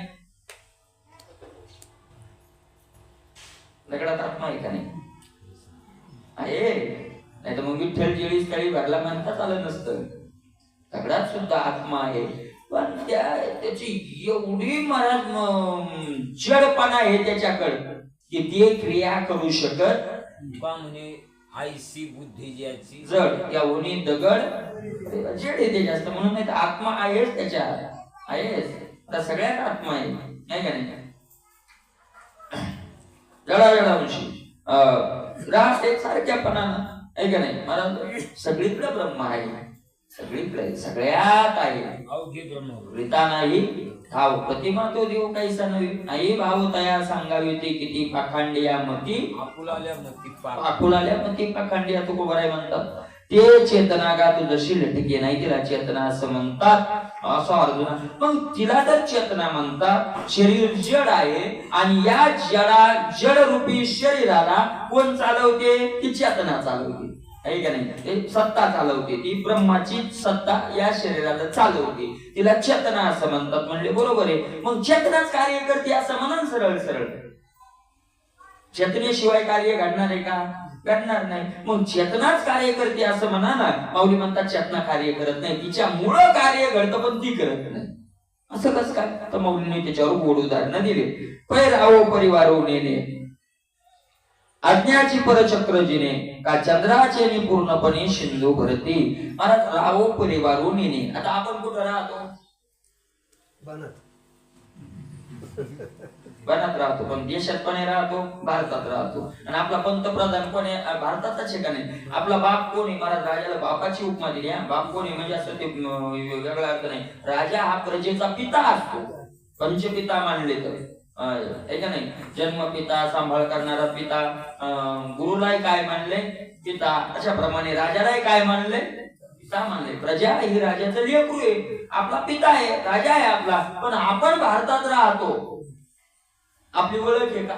Speaker 1: दगडात आत्मा आहे का नाही? आहे. नाही तर मग विठ्ठल जेळीस काळी भरला म्हणतात आलं नसतं. दगडात सुद्धा आत्मा आहे, पण त्याची एवढी महाराज जडपणा आहे त्याच्याकडे की ते क्रिया करू शकत
Speaker 2: म्हणे. आईसी बुद्धी ज्याची
Speaker 1: जड, त्या उनी दगड जड येते जास्त, म्हणून नाही तर आत्मा आहेच त्याच्यात, आहेच. आता सगळ्यात आत्मा आहे, नाही का नाही? जडाजडांशी राहते सारख्यापणानं, आहे का नाही? मला सगळीकडे ब्रह्म आहे, सगळीकडे सगळ्यात आहे.
Speaker 2: अवघे ब्रह्म
Speaker 1: रीता नाही ठाव, प्रतिमा तो देव काहीसा नवी. आई भाव तया सांगावी ते किती पाखांडिया मती,
Speaker 2: आकुलाल्या मती
Speaker 1: आकुलाल्या मती पाखांडिया तुकोबाराय म्हणतात. ते चेतना का तू जशी लटके नाही, तिला चेतना असं म्हणतात. असं अर्जुना, मग तिला तर चेतना म्हणतात. शरीर जड आहे, आणि या जड रूपी शरीराला कोण चालवते? ती चेतना चालवते, आहे का नाही? ते सत्ता चालवते, ती ब्रह्माची सत्ता या शरीराला चालवते. तिला चेतना असं म्हणतात. म्हणले बरोबर आहे. मग चेतनाच कार्य करते असं म्हणा सरळ सरळ. चेतनेशिवाय कार्य घडणार आहे का? घडणार नाही. मग चेतनाच कार्य करते असं म्हणा ना. माऊली म्हणतात चेतना कार्य करत नाही, तिच्यामुळं कार्य घडतं पण ती करत नाही. असं कसं काय? तर माऊलीने त्याच्यावर गोड उदाहरणं दिले. पैरावो परिवारो नेने, अज्ञाची परचक्र जिने, का चंद्राचे पूर्णपणे सिंधू भरती. महाराज राहो परिवारो नेने. आता आपण कुठं राहतो? बनात राहतो, पण देशात कोणी राहतो? भारतात राहतो. आणि आपला पंतप्रधान कोणी? भारताचाच आहे का नाही? आपला बाप कोणी? महाराज राजाला बापाची उपमा दिली. बाप कोणी म्हणजे असं ते वेगळा अर्थ नाही. राजा हा प्रजेचा पिता असतो, पंचपिता मानले तर, आहे का नाही? जन्मपिता, सांभाळ करणारा पिता. गुरुलाही काय मानले? पिता. अशा प्रमाणे राजालाही काय मानले? पिता मानले. प्रजा ही राजाचं लेकरू आहे, आपला पिता आहे, राजा आहे आपला. पण आपण भारतात राहतो, आपली ओळख आहे का?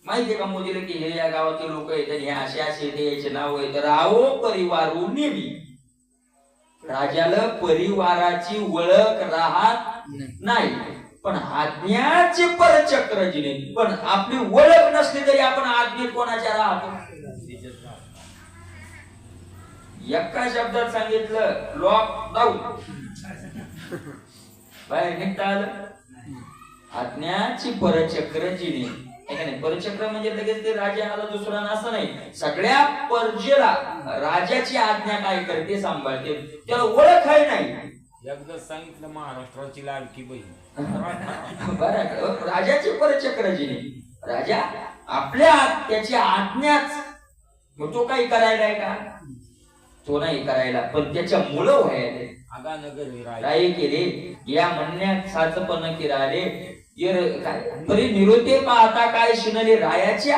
Speaker 1: माहितीये का मोदीला की हे या गावातील लोक आहेत, हे असे असे ते याचे नाव आहे. तर राहो परिवारू नेमी. राजाला परिवाराची ओळख राहत नाही, पण आज्ञाचे परचक्र जिने. पण आपली ओळख नसली तरी आपण आज्ञेत कोणाच्या राहतो? एका शब्दात सांगितलं, लॉकडाऊन. बाहेर निघता आलं आज्ञाची परचक्र जिने. नाही, परचक्र म्हणजे लगेच ते राजा आला दुसरा असं नाही. सगळ्या प्रजेला राजाची आज्ञा काय करते सांभाळते, त्याला ओळख आहे नाही.
Speaker 2: एकदा सांगितलं महाराष्ट्राची लाडकी बहीण.
Speaker 1: बरं, राजाची परचक्र जिने. राजा आपल्या त्याची आज्ञाच, मग तो काही करायला आहे का? तो नाही करायला, पण त्याच्या मुलं व्हायला.
Speaker 2: आगा नगर
Speaker 1: राय केले या म्हणण्यात साचपण की राहिले काय तरी निरोते पाहता काय शिनले रायाची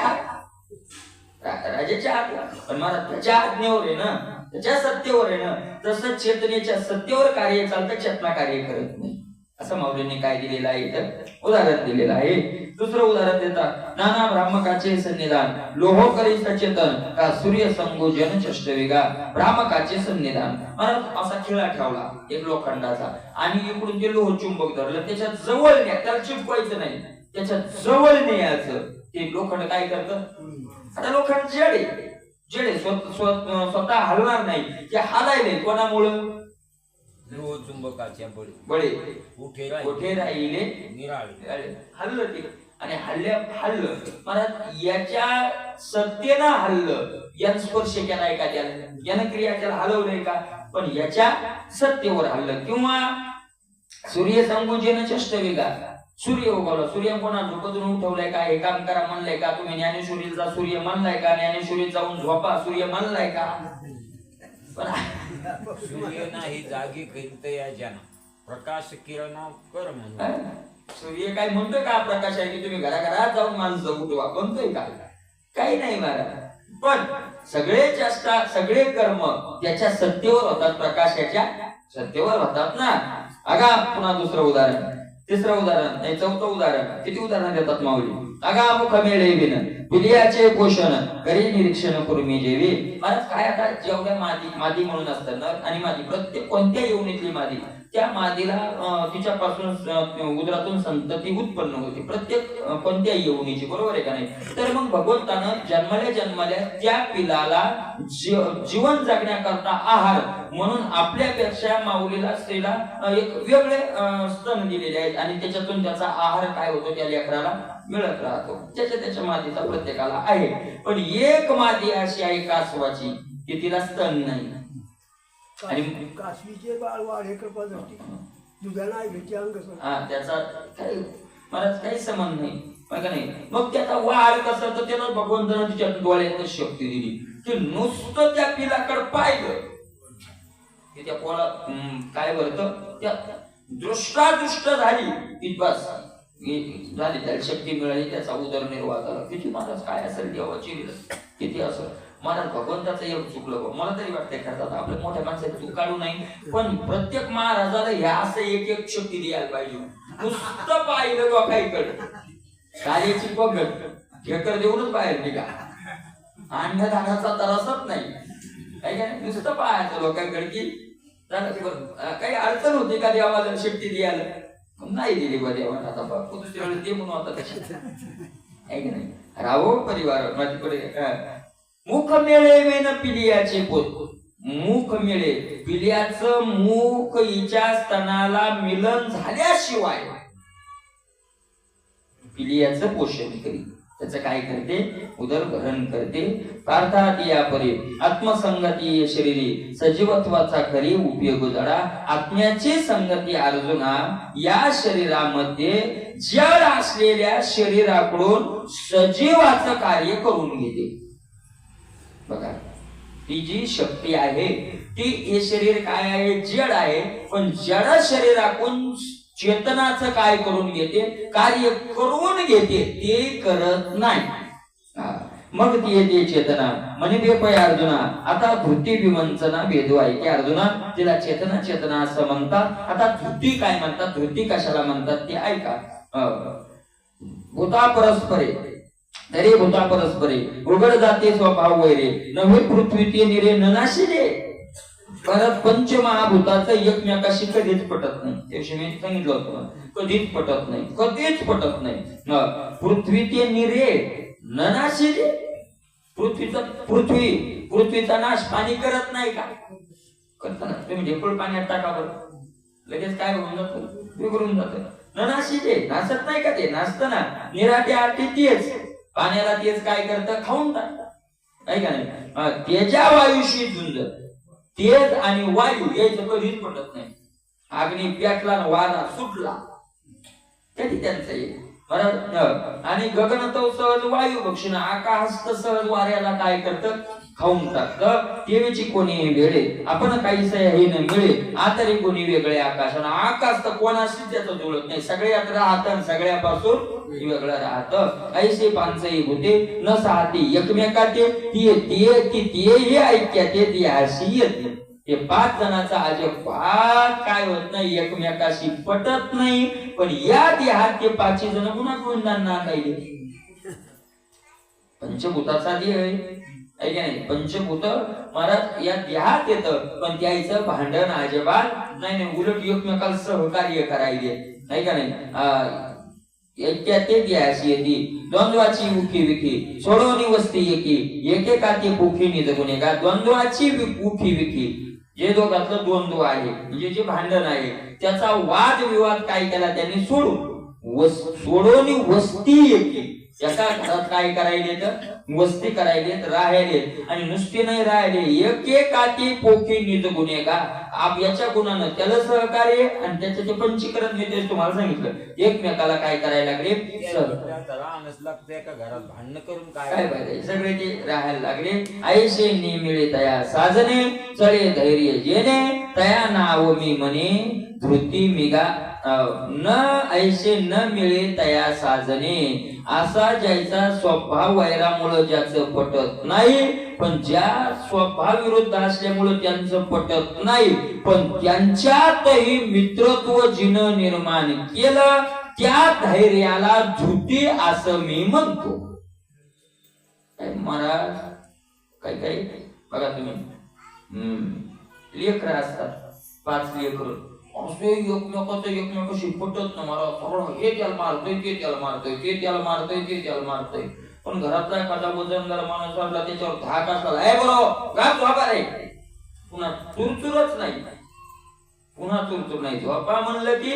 Speaker 1: राजाच्या हात. पण मला त्याच्या आज्ञेवर आहे ना, त्याच्या सत्तेवर आहे ना. तसं चेतनेच्या सत्तेवर कार्य चालतं, चेतना कार्य करत नाही. असं माऊलींनी काय दिलेलं आहे, इथं उदाहरण दिलेलं आहे. दुसरं उदाहरण देतात, नाना ब्राह्मकाचे सन्निधान लोहो करी सचेतन का सूर्य संगो जन चष्टविगा. ब्राह्मकाचे सन्निधान महाराज असा खिळा ठेवला एक लोखंडाचा आणि इकडून ते लोह चुंबक धरलं, त्याच्या जवळ न्या, त्याला चिपकायचं नाही, त्याच्या जवळ न्यायचं. ते लोखंड काय करतं? आता लोखंड जडे स्वतः हलणार नाही, ते हालायले कोणामुळं?
Speaker 2: लोह चुंबकाच्या
Speaker 1: बळे
Speaker 2: कुठे
Speaker 1: राहिले
Speaker 2: निराळे.
Speaker 1: हल्लं ते आणि हल्लं मला याच्या सत्तेनं हल्लं. यानं स्पर्श केलाय का त्याला? यानं क्रिया त्याला हलवलंय का? पण याच्या सत्तेवर हल्लं. किंवा सूर्य संगोजेन चष्टविगा. सूर्य उगवला, सूर्य कोणा झोपतून उठवलाय का? हे काम करा म्हणलंय का? तुम्ही ज्ञानेश्वरीचा सूर्य म्हणलाय का? ज्ञानेश्वरीत जाऊन झोपा सूर्य म्हणलाय का? पण
Speaker 2: सूर्य नाही जागी करीत या जन प्रकाश किरण कर म्हणून.
Speaker 1: सूर्य काय म्हणतोय का प्रकाश आहे की तुम्ही घराघरात जाऊन माणसं उठवा? म्हणतोय का? काही नाही महाराज. पण सगळे कर्म त्याच्या सत्तेवर होतात, प्रकाशाच्या सत्तेवर होतात ना. अगा पुन्हा दुसरं उदाहरण, तिसरं उदाहरण नाही, चौथं उदाहरण. किती उदाहरण देतात माऊली? अगा मुख मेळे बिन पिलियाचे पोषण करी निरीक्षण करू मी जेवी. महाराज काय आता जेवढ्या मादी म्हणून असतात ना, आणि मादी प्रत्येक कोणत्या योनीतली मादी, त्या मादीला तिच्यापासून उदरातून संतती उत्पन्न होते, प्रत्येक कोणत्या योनीची, बरोबर आहे का नाही? तर मग भगवंतानं जन्मल्या त्या पिलाला जीवन जगण्याकरता आहार म्हणून आपल्यापेक्षा माऊलीला स्त्रीला एक वेगळे स्तन दिलेले आहेत आणि त्याच्यातून त्याचा आहार काय होतो त्या लेकराला मिळत राहतो. त्याच्या मादीचा प्रत्येकाला आहे. पण एक मादी अशी आहे कासवाची की तिला स्तन नाही. आणि
Speaker 3: कासवीचे बाळ वाढे कृपा जाती दुधाला घेते अंग.
Speaker 1: त्याचा काही महाराज काही संबंध नाही, नाही. मग त्याचा वाढ कसा, तर त्याला भगवंतानं तिच्या डोळ्यात शक्ती दिली की नुसतं त्या पिलाकडे पाहिलं की त्या पोळा काय भरतं, त्या दृष्टादृष्ट झाली की बस झाली, त्याला शक्ती मिळाली, त्याचा उदरनिर्वाह झाला. किती महाराज काय असेल देवाची किती असेल. महाराज भगवंताचं एक चुकलं, मला तरी वाटतंय करतात आपल्या मोठ्या माणसाची चूक काढू नाही, पण प्रत्येक महाराजाला ह्या असं एक शक्ती द्यायला पाहिजे. नुसतं पाहिलं लोकांकडे कार्याची पगड ढेकर देऊनच बाहेर निघा, अन्नदानाचा तरसच नाही. नुसतं पाहायचं लोकांकडे की काही अडचण होती का देवाला शक्ती द्यायला? नाही दिली बा देवाला. आता दुसऱ्या वेळेस ते म्हणून आता तशी आहे की नाही. राहो परिवार माझ्याकडे मुख मिळे मेन पिलियाचे पोत. मुख मिळे, पिलियाचं मुख हिच्या स्तनाला मिलन झाल्याशिवाय पिलियाचं पोषण करी. त्याचं काय करते? उदरभरण करते. पार्थात या परी आत्मसंगती शरीरी सजीवत्वाचा खरी उपयोग जडा. आत्म्याची संगती अर्जुना या शरीरामध्ये जड असलेल्या शरीराकडून सजीवाचं कार्य करून घेते. बघा, ती जी शक्ती आहे ती, हे शरीर काय आहे? जड आहे. पण जड शरीराकडून चेतनाचं काय करून घेते? कार्य करून घेते, ते करत नाही. मग ती येते चेतना म्हणे बेपय अर्जुना. आता धृती विवंचना भेदू आहे की अर्जुना तिला चेतना असं म्हणतात. आता धृती काय म्हणतात, धृती कशाला म्हणतात ते ऐका. भूता परस्परे तरी भूता परस्परे उघड जाते स्वभाव वैरे नवे पृथ्वी ते निरे ननाशिले. परत पंचमहाभूताचं एकमेकाशी कधीच पटत नाही. त्याविषयी मी सांगितलं होतं, कधीच पटत नाही, कधीच पटत नाही. पृथ्वी ते निरे ननाशिले. पृथ्वीचा नाश पाणी करत नाही का? करताना तुम्ही ढेकूळ पाण्यात टाका बरं, लगेच काय होऊन जातं? बिघडून जातं. न नाशिते, नाचत नाही का ते? नाचतं ना. निराटे आटे तेच, पाण्याला तेच काय करतं? खाऊन टाकतं, आहे का नाही? तेजा वायूशी झुंज, तेज आणि वायू याचं कधीच पटत नाही. अग्नी पेटला न वारा सुटला कधी त्यांचं येईल बरोबर. आणि गगन तो सहज वायू बक्षिण, आकाश सहज वाऱ्याला काय करतं? खाऊन टाकतं. देवीची कोणी वेळे आपण काही हे न मिळे, आतरी कोणी वेगळे आकाश. आणि आकाश तर कोणाशी त्याचं जुळत नाही, सगळ्यात राहतं, सगळ्यापासून वेगळं राहतं. ऐसे पांचही होते न साहते एकमेकाचे, ती ऐक्याते ती हसी येते. हे 5 जणांचा अजिबात काय होत नाही, एकमेकाशी पटत नाही. पण या देहात ते 5 जण पुन्हा गोंधांना काही पंचभूताचा देह आहे की नाही? पंचभूत महाराज या देहात येतं, पण त्याचं भांडण अजिबात नाही. उलट एकमेकाला सहकार्य करायचे, नाही का नाही? ऐक्याते देहाशी येते द्वंद्वाची उखी विखी, सोडवणी वस्ती एकी एकेकाती भूखी निजगुणे का. द्वंद्वाची उखी विखी, जे दोघातलं द्वंद्व आहे म्हणजे जे भांडण आहे, त्याचा वाद विवाद काय केला त्यांनी? सोडवणी वस्ती एकी. एका घरात काय करायले तर वस्ती करायले, राहिले. आणि नुसते नाही राहिले, एकेकाती पोखी निज गुन्हे का. आप याच्या गुणानं त्याला सहकार्य आणि त्याचं ते पंचीकरण मी तेच तुम्हाला सांगितलं. एकमेकाला काय करायला लागले?
Speaker 2: का घरात भांडण करून
Speaker 1: काय पाहिजे? सगळे ते राहायला लागले. ऐसे निमिळे तया साजने, चळे धैर्य जेणे, तया नाव मी म्हणे धृती मिगा न. ऐसे न मिळे तया साजने, असा ज्याचा स्वभाव वैरामुळे ज्याचं पटत नाही, पण ज्या स्वभाव विरुद्ध असल्यामुळे त्यांचं पटत नाही, पण त्यांच्यातही मित्रत्व जिनं निर्माण केलं, त्या धैर्याला धृती असं मी म्हणतो. महाराज काही बघा तुम्ही, लेकरं असतात, 5 लेकरं असे एकमेकाशी पटत ना. मला हे त्याला मारतोय, ते त्याला मारतोय, ते त्याला मारतोय, ते त्याला मारतोय. पण घरातला एखादा वजनदार माणूस असला, त्याच्यावर धाक असला, हे बरोबर का झोपा रे, पुन्हा चुरचुरच नाही, पुन्हा चुरचुर नाही. झोपा म्हणलं की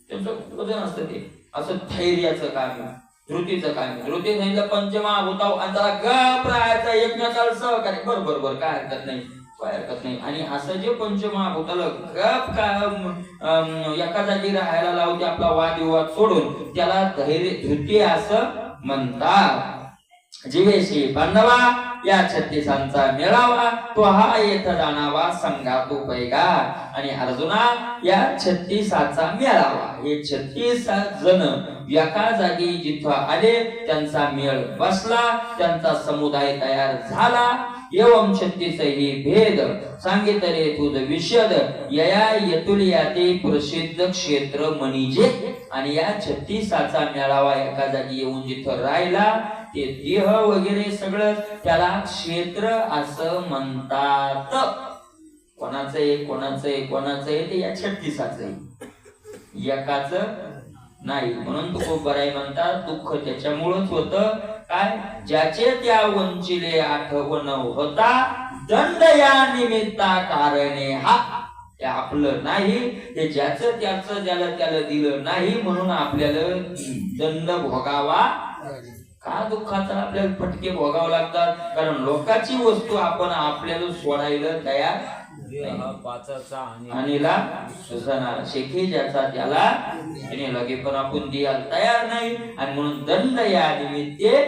Speaker 1: त्यांचं वजन असतं. ते असं धैर्याचं काम आहे, धृतीचं काम आहे. धृती सांगितलं पंचमहाभूताव आणि त्याला गप राहायचं, एकमेकाला सहकार्य. बरोबर काय हरकत नाही, काय हरकत नाही. आणि असं जे पंचमहाभूताला गप एका जागी राहायला लावते, आपला वादविवाद सोडून, त्याला धैर्य धृती असं म्हणतात. जीवेशी पांडवा या 36 मेळावा, तो हा येथ जाणावा संघातू पैगा. आणि अर्जुना या 36 मेळावा, हे 36 जण एका जागी जिथं आले, त्यांचा मेळ बसला, त्यांचा समुदाय तयार झाला. एवं 36 ही भेद सांगितले तुझ विशद, यया येतुलियाते प्रसिद्ध क्षेत्र मनिजे. आणि या 36 मेळावा एका जागी येऊन जिथं राहिला, ते देह वगैरे सगळं त्याला क्षेत्र असं म्हणतात. कोणाचं आहे ते या 36 एकाच नाही. म्हणून तुकोबराय म्हणतात, दुःख त्याच्यामुळेच होतं काय, ज्याचे त्या वंचिले आठवण होता, दंड या निमित्ता कारणे हा. ते आपलं नाही, ते ज्याचं त्याचं त्याला दिलं नाही, म्हणून आपल्याला दंड भोगावा. का दुःखाचा आपल्याला फटके भोगावे लागतात? कारण लोकांची वस्तू आपण आपल्याला सोडायला तयार आणीला सुसना शेखी ज्याचा त्याला लगे पण आपण द्यायला तयार नाही. आणि म्हणून दंड या निमित्ते,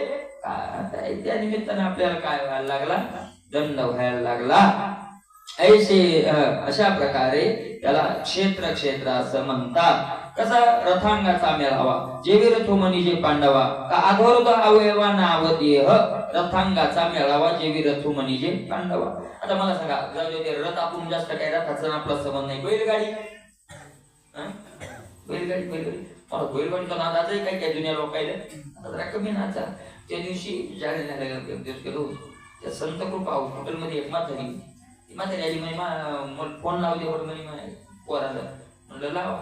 Speaker 1: त्या निमित्ताने आपल्याला काय व्हायला लागला? दंड व्हायला लागला. ऐसे अशा प्रकारे त्याला क्षेत्र असं म्हणतात. कसा? रथांगाचा मेळावा, जेवी रथो मनिजे पांडवा, का अधोर्ध अवयवा नाव देह. रथांगाचा मेळावा, जेवी रथो मनिजे पांडवा. आता मला सांगा, ते रथ आपण जास्त काय रथाचा आपला संबंध नाही. बैलगाडी मला बैलगाडीचा नाद आजही काय जुन्या लोकांना जरा कमी नाचा. त्या दिवशी गेलो, त्या संत कृपा हॉटेलमध्ये एक म्हातारी आली, म्हणे फोन लावले म्हणे पोराला. म्हणलं लावा.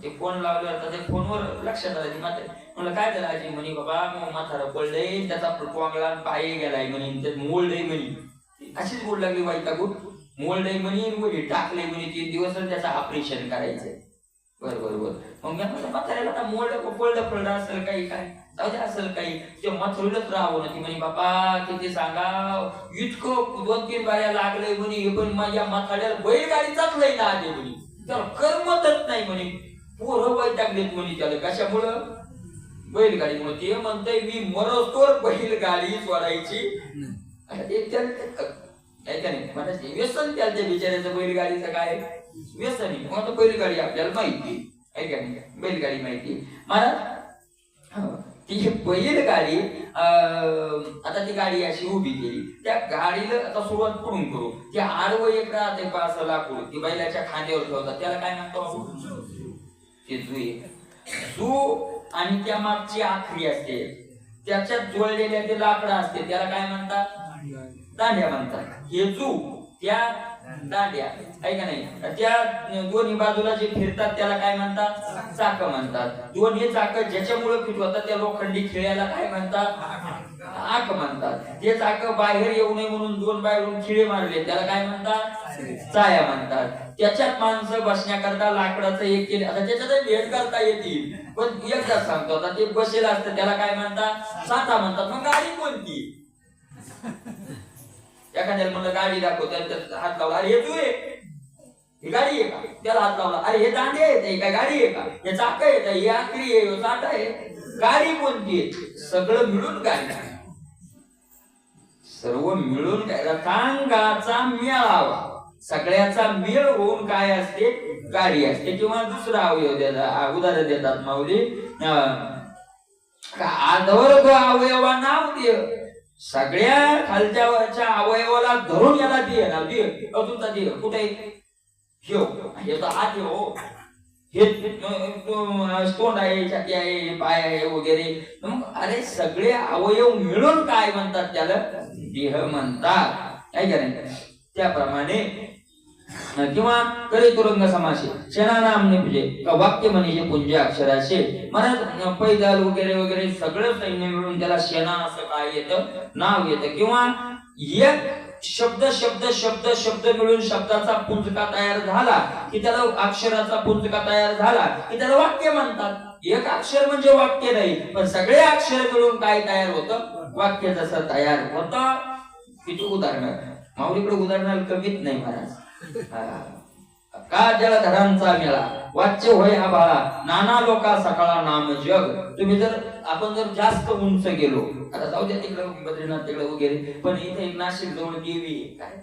Speaker 1: ते फोन लावले, ते फोनवर लक्षात आलं म्हातारी. म्हणलं काय झालं आजी? म्हणे बाबा म्हातारा पडलंय, त्याचा टोंगला पाय गेलाय म्हणे, त्यात मोल्ड आहे म्हणे. अशीच गोड लागली बाईका गोड, मोल्ड आहे म्हणे, टाकले म्हणे 3 दिवस त्याचं ऑपरेशन करायचंय. बरोबर. मग मी म्हणलं म्हाताऱ्याला आता मोळलं फळलं असेल काही काय जाऊ दे असेल काही ते म्हातारीलाच राहावं ना ती म्हणे बापा किती सांगा इतकं 2-3 बाया लागलंय म्हणे हे पण माझ्या म्हाताऱ्याला बैलगाडीचाच लई ना आले म्हणे त्याला करमतच नाही म्हणे पोरं वैतागलेत म्हणे त्याला कशामुळं बैलगाडीमुळे ते म्हणतंय मी मरतोर बैलगाडी सोडायची नाही व्यसन त्याच्या बिचाऱ्याचं बैलगाडीचं काय व्यसन आहे मग आता बैलगाडी आपल्याला माहिती आहे का नाही बैलगाडी माहिती महाराज ती बैलगाडी आता ती गाडी अशी उभी केली त्या गाडीला आता सुरुवात कुठून करू ती आडवं एक राहते असं लाकूड ती बैलाच्या खांद्यावर ठेवतात त्याला काय म्हणतो ते जू आणि त्या मागची आखरी असते त्याच्यात जोडलेल्या ते लाकडं असते त्याला काय म्हणतात दांड्या म्हणतात हे जू त्या दांड्या आहे का नाही त्या दोन्ही बाजूला जे फिरतात त्याला काय म्हणतात चाक म्हणतात दोन्ही चाक ज्याच्यामुळे फिट होतात त्या लोखंडी खिळ्याला काय म्हणतात आक म्हणतात ते चाक बाहेर येऊ नये म्हणून 2 बाहेरून खिळे मारले त्याला काय म्हणतात चाया म्हणतात त्याच्यात माणसं बसण्याकरता लाकडाचं एक केले आता त्याच्यात भेट करता येतील पण एकदा सांगतो आता ते बसेल असतं त्याला काय म्हणतात साठा म्हणतात मग गाडी कोणती एखाद्याला म्हणलं गाडी दाखव त्याला हात लावला अरे हे तू आहे ही गाडी आहे का त्याला हात लावला अरे हे दांडे आहेत काय गाडी आहे का हे चाक आहे का ही आखरी आहे चाट आहे गाडी कोणती आहे सगळं मिळून गाडी सर्व मिळून काय रथांगाचा मेळावा सगळ्याचा मेळ होऊन काय असते गाडी असते किंवा दुसरा अवयव देतात उदाहरण देतात माऊली आधवर अवयवा नाव दे सगळ्या खालच्या वरच्या अवयवाला धरून याला दे ना दे तुमचा दे कुठे ठेव हे तर हात ठेव हे तोंड आहे छाती आहे पाय आहे वगैरे मग अरे सगळे अवयव मिळून काय म्हणतात त्याला देह म्हणतात काय नाही त्याप्रमाणे किंवा करे तुरंग समासे क्षणानाम निपजे का वाक्य म्हणजे पुंज अक्षराशे महाराज पैदल वगैरे वगैरे सगळं सैन्य मिळून त्याला शेणा असं काय येतं नाव येतं किंवा एक शब्द शब्द शब्द शब्द मिळून शब्दाचा पुंजका तयार झाला की त्याला अक्षराचा पुंजका तयार झाला की त्याला वाक्य म्हणतात एक अक्षर म्हणजे वाक्य नाही पण सगळे अक्षर मिळून काय तयार होतं वाक्य जसं तयार होतं किती उदाहरण माऊलीकडे उदाहरणाला कमीच नाही महाराज का जलधरांचा मेळा वाच्य होय हा बाळा नाना लोका सकाळा नाम जग तुम्ही जर आपण जर जास्त उंच गेलो आता जाऊ द्या तिकडे बद्रीनाथ तिकडे वगैरे पण इथे एक नाशिक जवळ देवी काय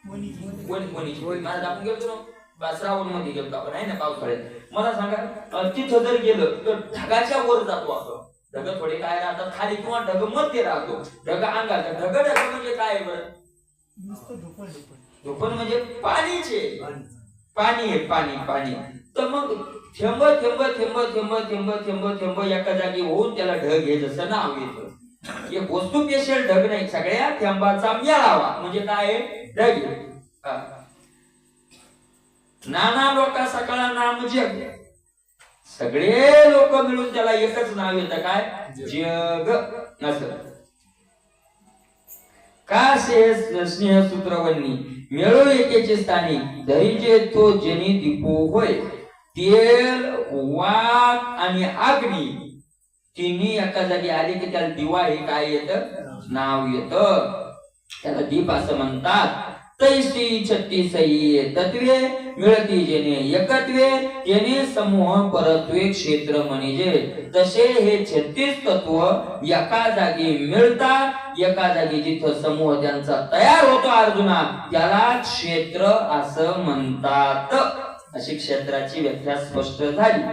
Speaker 1: महाराज आपण गेलो ना श्रावण मध्ये गेलो आपण आहे ना पावसाळ्यात मला सांगा तिथं जर गेलं तर ढगाच्या वर जातो आपण ढग थोडे काय राहतात खाली किंवा ढग मध्ये राहतो ढग अंगात ढग म्हणजे काय बरं धोपण म्हणजे पाणीचे पाणी आहे पाणी तर मग थेंब थेंब थेंब थेंब थेंब थेंब थेंब एका जागी होऊन त्याला ढग हे जसं नाव येतं एक वस्तू पेशल ढग नाही सगळ्या थेंबाचा मेळावा म्हणजे काय ढग नाना लोका सकाळा नाम जग सगळे लोक मिळून त्याला एकच नाव येतं काय जग असं का स्नेह सूत्रवन्नी मिळो एकेचे स्थानी धरीचे तो जनी दीपो होय तेल वात आणि अग्नी तिन्ही एका जागी आले की त्याला दिवा हे काय येतं नाव येतं त्याला दीप असं म्हणतात तैसी 36 तत्वे मिळती जेने एकत्वे तेने समूह परत्वे क्षेत्र म्हणजे तसे हे 36 तत्व एका जागी मिळतात एका जागी जिथं समूह त्यांचा तयार होतो अर्जुना त्याला क्षेत्र असं म्हणतात अशी क्षेत्राची व्याख्या स्पष्ट झाली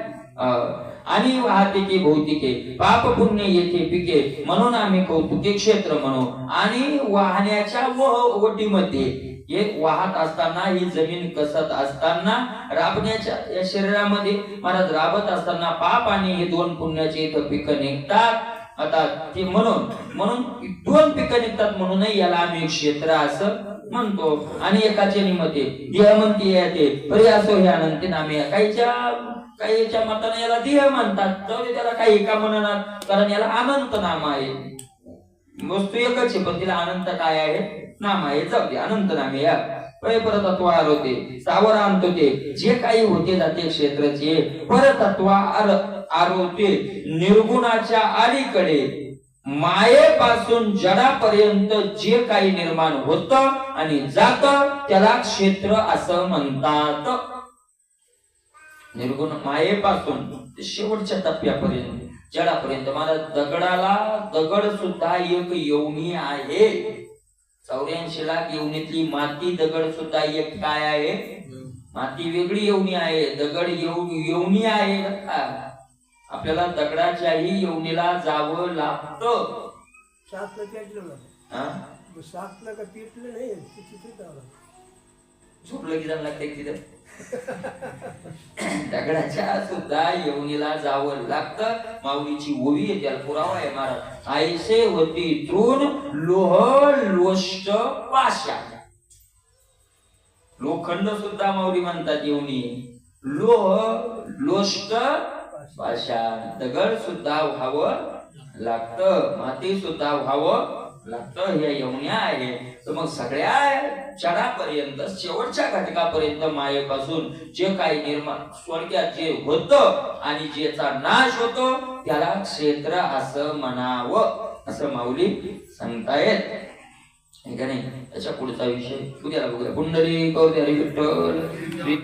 Speaker 1: आणि वाहतिके भौतिके पाप पुण्य येथे पिके म्हणून आम्ही कौतुके क्षेत्र म्हणू आणि वाहण्याच्या वटीमध्ये एक वाहत असताना ही जमीन कसत असताना राबण्याच्या या शरीरामध्ये महाराज राबत असताना पाप आणि हे 2 पुण्याचे इथं पिकं निघतात आता ते म्हणून 2 पिकं निघतात म्हणूनही याला आम्ही क्षेत्र असं म्हणतो आणि एकाचे निमते देहमंती येते पर्यासो हे अनंती नामे काहीच्या मताने याला देह म्हणतात जाऊ दे त्याला काही का म्हणणार कारण याला अनंत नाम आहे वस्तू एकच आहे पण तिला अनंत काय आहे नाम आहे जाऊ दे अनंत नामे या परतत्वार होते, सावर आणतो ते जे काही होते जाते क्षेत्रचे परतत्वार आरोते निर्गुणाच्या अलीकडे मायेपासून जडापर्यंत जे काही निर्माण होत आणि जात त्याला क्षेत्र असं म्हणतात. निर्गुण मायेपासून ते शेवटच्या टप्प्यापर्यंत जडापर्यंत. मला दगडाला दगड सुद्धा एक योनी आहे. 84 लाख योनीतली माती दगड सुद्धा एक काय आहे, माती वेगळी योनी आहे, दगड योनी आहे. आपल्याला दगडाच्याही योनीला जावं लागतं.
Speaker 3: सातला पेटलं ना, सातला का पेटलं नाही तिथे जावं.
Speaker 1: झोपलं की जाणं लागतंय तिथं. दगडाच्या सुद्धा योनीला जावं लागतं. माऊलीची ओवी आहे, त्याला पुरावा आहे महाराज. आईसे होती तृण लोह लोष्ट पाषाण. लोखंड सुद्धा माऊली म्हणतात योनी. लोह लोष्ट पाषाण. दगड सुद्धा व्हावं लागतं, माती सुद्धा व्हावं लागतं. ह्या योन्या आहे. तर मग सगळ्या जडापर्यंत शेवटच्या घटकापर्यंत मायेपासून जे काही निर्माण स्वर्गात जे होतं आणि ज्याचा नाश होतो त्याला क्षेत्र असं म्हणावं, असं माऊली सांगतायत. नाही. त्याच्या पुढचा विषय उद्याला बघूया. पुंडलिक हरी विठ्ठल.